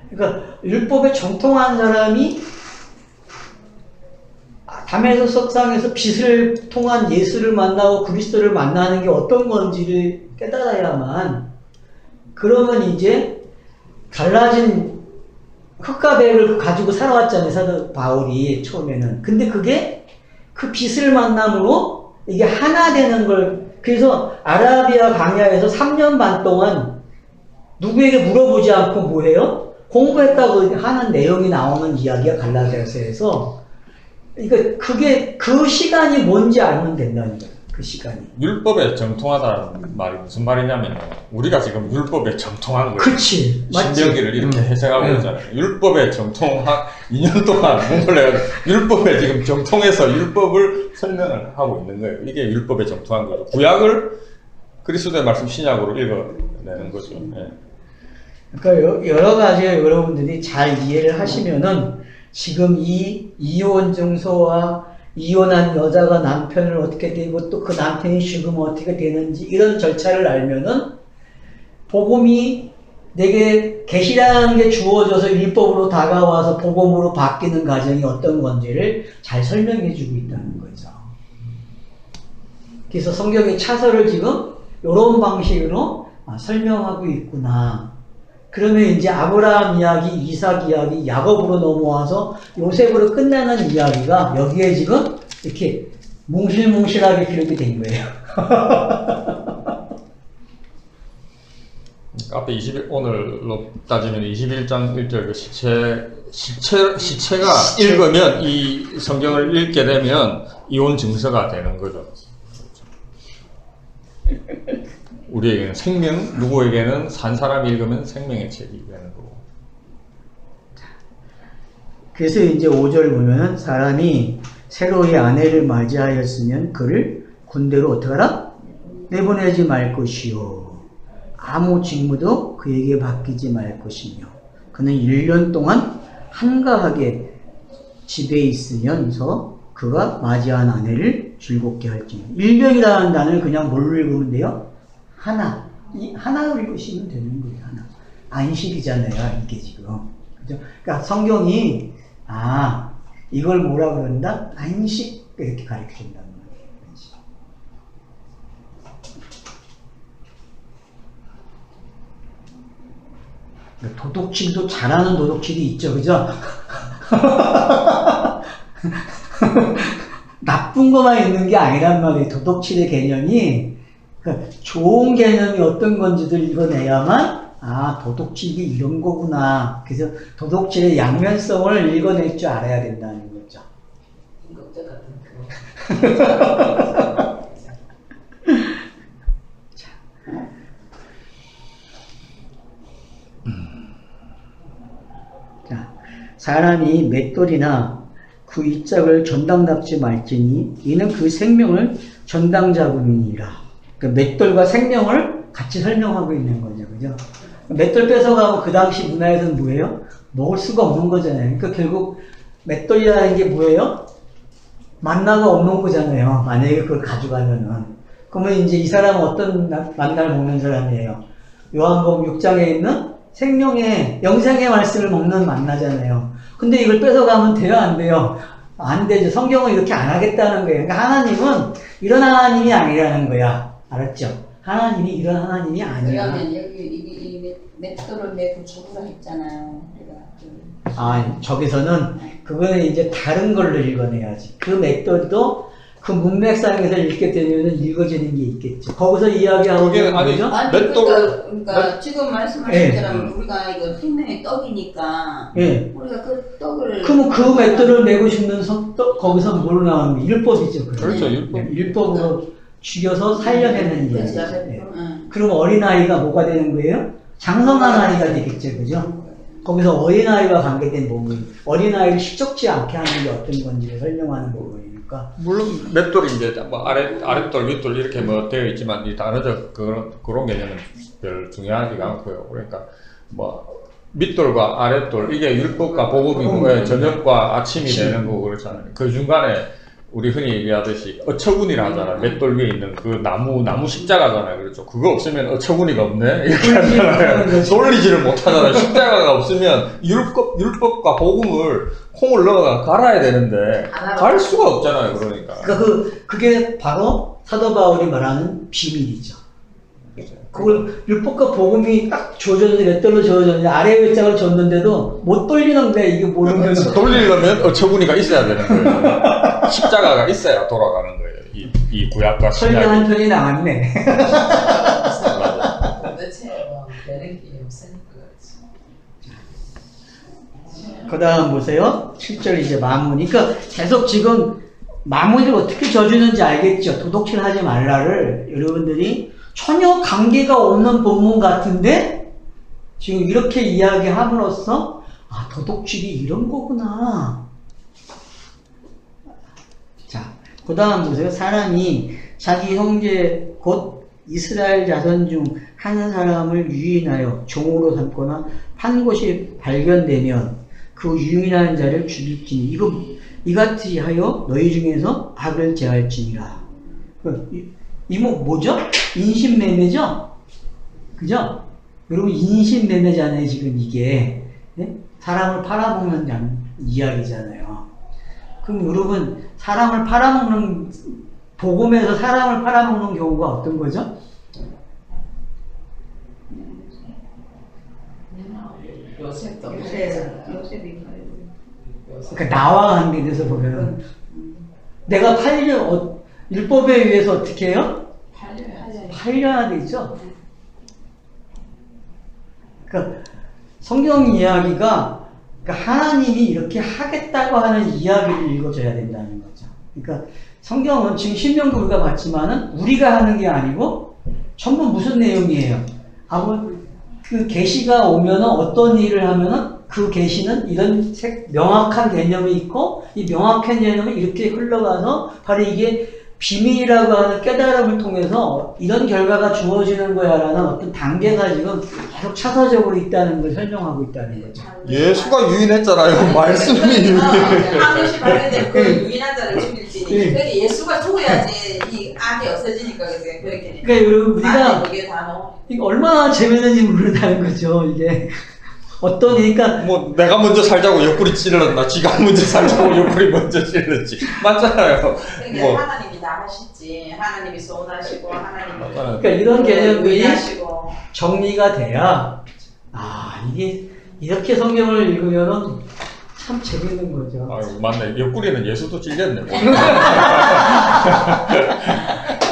그러니까 율법에 정통한 사람이 담에서 석상에서 빛을 통한 예수를 만나고 그리스도를 만나는 게 어떤 건지를 깨달아야만, 그러면 이제 달라진 흙과 백을 가지고 살아왔잖아요, 사도 바울이 처음에는. 근데 그게 그 빛을 만남으로 이게 하나 되는 걸, 그래서 아라비아 광야에서 3년 반 동안 누구에게 물어보지 않고 뭐 해요? 공부했다고 하는 내용이 나오는 이야기가 갈라디아서에서. 그러니까 그게 그 시간이 뭔지 알면 된다는 거예요. 그 시간이. 율법에 정통하다는 말이 무슨 말이냐면 우리가 지금 율법에 정통한 거예요. 그치. 신명기를 이렇게 해석하고 있잖아요. 율법에 정통한 2년 동안 공부를 해가지고 율법에 지금 정통해서 율법을 설명을 하고 있는 거예요. 이게 율법에 정통한 거죠. 구약을 그리스도의 말씀 신약으로 읽어내는 거죠. 네. 그러니까 여러 가지 여러분들이 잘 이해를 하시면은 지금 이 이혼 증서와 이혼한 여자가 남편을 어떻게 되고 또 그 남편이 죽으면 어떻게 되는지 이런 절차를 알면은 복음이 내게 계시라는 게 주어져서 율법으로 다가와서 복음으로 바뀌는 과정이 어떤 건지를 잘 설명해 주고 있다는 거죠. 그래서 성경의 차서를 지금 이런 방식으로 설명하고 있구나. 그러면 이제 아브라함 이야기, 이삭 이야기, 야곱으로 넘어와서 요셉으로 끝나는 이야기가 여기에 지금 이렇게 몽실몽실하게 기록이 된 거예요. 앞에 21, 오늘로 따지면 21장 1절 그 시체가 읽으면 이 성경을 읽게 되면 이혼 증서가 되는 거죠. 우리에게는 생명, 누구에게는 산 사람이 읽으면 생명의 책이 되는 거고. 그래서 이제 5절 보면 사람이 새로이 아내를 맞이하였으면 그를 군대로 어떻게 하라? 내보내지 말 것이요. 아무 직무도 그에게 맡기지 말 것이며 그는 1년 동안 한가하게 집에 있으면서 그가 맞이한 아내를 즐겁게 할지. 1년이라는 단어를 그냥 뭘로 읽으면 돼요? 하나. 이 하나를 읽으시면 되는 거예요. 하나. 안식이잖아요. 이게 지금. 그죠? 그러니까 성경이 이걸 뭐라 그런다? 안식 이렇게 가르쳐 준다는 거예요. 안식. 그러니까 도덕질도 잘하는 도덕질이 있죠. 그죠? 나쁜 것만 있는 게 아니란 말이에요. 도덕질의 개념이. 그러니까 좋은 개념이 어떤 건지를 읽어내야만 도덕질이 이런 거구나. 그래서 도덕질의 양면성을 읽어낼 줄 알아야 된다는 거죠. 사람이 맷돌이나 그 이짝을 전당답지 말지니 이는 그 생명을 전당잡음이니라. 그 맷돌과 생명을 같이 설명하고 있는 거죠, 그죠? 맷돌 뺏어가고 그 당시 문화에서는 뭐예요? 먹을 수가 없는 거잖아요. 그러니까 결국 맷돌이라는 게 뭐예요? 만나가 없는 거잖아요. 만약에 그걸 가져가면은. 그러면 이제 이 사람은 어떤 만나를 먹는 사람이에요? 요한복음 6장에 있는 생명의 영생의 말씀을 먹는 만나잖아요. 근데 이걸 뺏어가면 돼요, 안 돼요? 안 되죠. 성경은 이렇게 안 하겠다는 거예요. 그러니까 하나님은 이런 하나님이 아니라는 거야. 알았죠? 하나님이 이런 하나님이 아니야. 그러면 여기 이 맷돌을 메고 죽으라 했잖아요. 우리가 아, 저기서는 그거는 이제 다른 걸로 읽어내야지. 그 맷돌도 그 문맥상에서 읽게 되면 읽어지는 게 있겠죠. 거기서 이야기하고 그게 있는 아니, 거죠? 아니 맷돌을- 그러니까 지금 말씀하신 예. 것처럼 우리가 이거 생명의 떡이니까 예. 우리가 그 떡을 그럼 그 맷돌을 메고 죽는 거기서 뭘로 나오는 게 율법이죠. 그렇죠, 율법. 율법으로 죽여서 살려내는 그렇지. 이야기죠. 예. 응. 그럼 어린아이가 뭐가 되는 거예요? 장성한 아이가 되겠죠. 그죠? 거기서 어린아이와 관계된 부분, 어린아이를 시적지 않게 하는 게 어떤 건지를 설명하는 부분이니까. 물론 맷돌이 이제 뭐 아랫돌, 윗돌 이렇게 뭐 되어 있지만 이 단어적 그런 개념은 별 중요하지가 않고요. 그러니까 뭐 밑돌과 아랫돌 이게 율법과 복음이고 저녁과 아침이 되는 거고 그렇잖아요. 그 중간에 우리 흔히 얘기하듯이 어처구니라 하잖아요. 맷돌 위에 있는 그 나무 십자가잖아요. 그렇죠. 그거 없으면 어처구니가 없네. 이렇게 하잖아요. 돌리지를 못하잖아요. 십자가가 없으면 율법과 복음을 콩을 넣어가 갈아야 되는데 갈 수가 없잖아요. 그러니까. 그게 바로 사도 바울이 말하는 비밀이죠. 그걸 율법과 복음이 딱 주어졌는데 맷돌로 주어졌는데 아래 윗장을 줬는데도 못 돌리는데 이게 모르면 돌리려면 어처구니가 있어야 되는 거예요. 십자가가 있어야 돌아가는 거예요. 이 구약과 설명 신약이. 한 편이 나왔네. 도대체 뭐 되는 게 없으니까 그렇지. 그 다음 보세요. 7절 이제 마무리. 그러니까 계속 지금 마무리를 어떻게 져주는지 알겠죠. 도덕질 하지 말라를 여러분들이 전혀 관계가 없는 본문 같은데 지금 이렇게 이야기함으로써 아, 도덕질이 이런 거구나. 자, 그 다음 보세요. 사람이 자기 형제 곧 이스라엘 자손 중 한 사람을 유인하여 종으로 삼거나 판 곳이 발견되면 그 유인하는 자를 죽일지니 이같이 하여 너희 중에서 악을 제할지니라. 뭐죠? 인신매매죠? 그죠? 여러분 인신매매잖아요. 지금 이게 네? 사람을 팔아먹는 이야기잖아요. 그럼 여러분 사람을 팔아먹는 복음에서 사람을 팔아먹는 경우가 어떤 거죠? 요셉도 요셉이 그러니까 나와 관계돼서 보면 내가 율법에 의해서 어떻게 해요? 팔려야 되죠. 그러니까 성경 이야기가 그러니까 하나님이 이렇게 하겠다고 하는 이야기를 읽어줘야 된다는 거죠. 그러니까 성경은 지금 신명기 우리가 봤지만은 우리가 하는 게 아니고 전부 무슨 내용이에요? 그 계시가 오면은 어떤 일을 하면은 그 계시는 이런 명확한 개념이 있고 이 명확한 개념이 이렇게 흘러가서 바로 이게 비밀이라고 하는 깨달음을 통해서 이런 결과가 주어지는 거야라는 어떤 단계가 지금 계속 차서적으로 있다는 걸 설명하고 있다는 거죠. 예수가 유인했잖아요. 말씀이 유인해. 하나씩 발견된 그 유인한 자를 죽일지. 네. 근데 예수가 죽어야지 이 악이 없어지니까 그렇게. 그러니까 여러분 우리가 이게 다 이게 얼마나 재밌는지 모른다는 거죠. 이게 어떤 그러니까 뭐 내가 먼저 살자고 옆구리 찔렀나 지가 먼저 살자고 옆구리 먼저 찔렀지 맞잖아요. 그러니까 뭐 하나님이 다 하시지. 하나님이 소원하시고 하나님이 맞잖아요. 그러니까 이런 개념들이 하시고. 정리가 돼야 이게 이렇게 성경을 읽으면은 참 재밌는 거죠. 아유 맞네. 옆구리는 예수도 찔렸네.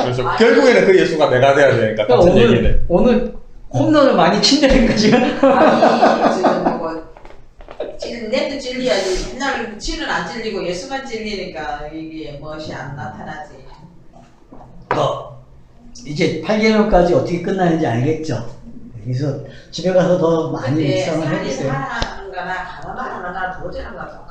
그래서 결국에는 그 예수가 내가 돼야 되니까 그러니까 같은 얘기네. 오늘 홈런을 많이 친다니까 지금. 아니 지금 뭐 넷도 찔려야지. 옛날에 치는 안 찔리고 예수만 찔리니까 이게 멋이 안 나타나지. 이제 8개월까지 어떻게 끝나는지 알겠죠? 그래서 집에 가서 더 많이 묵상을 해보세요. 하나님과 나 가나나 도저히 안 가서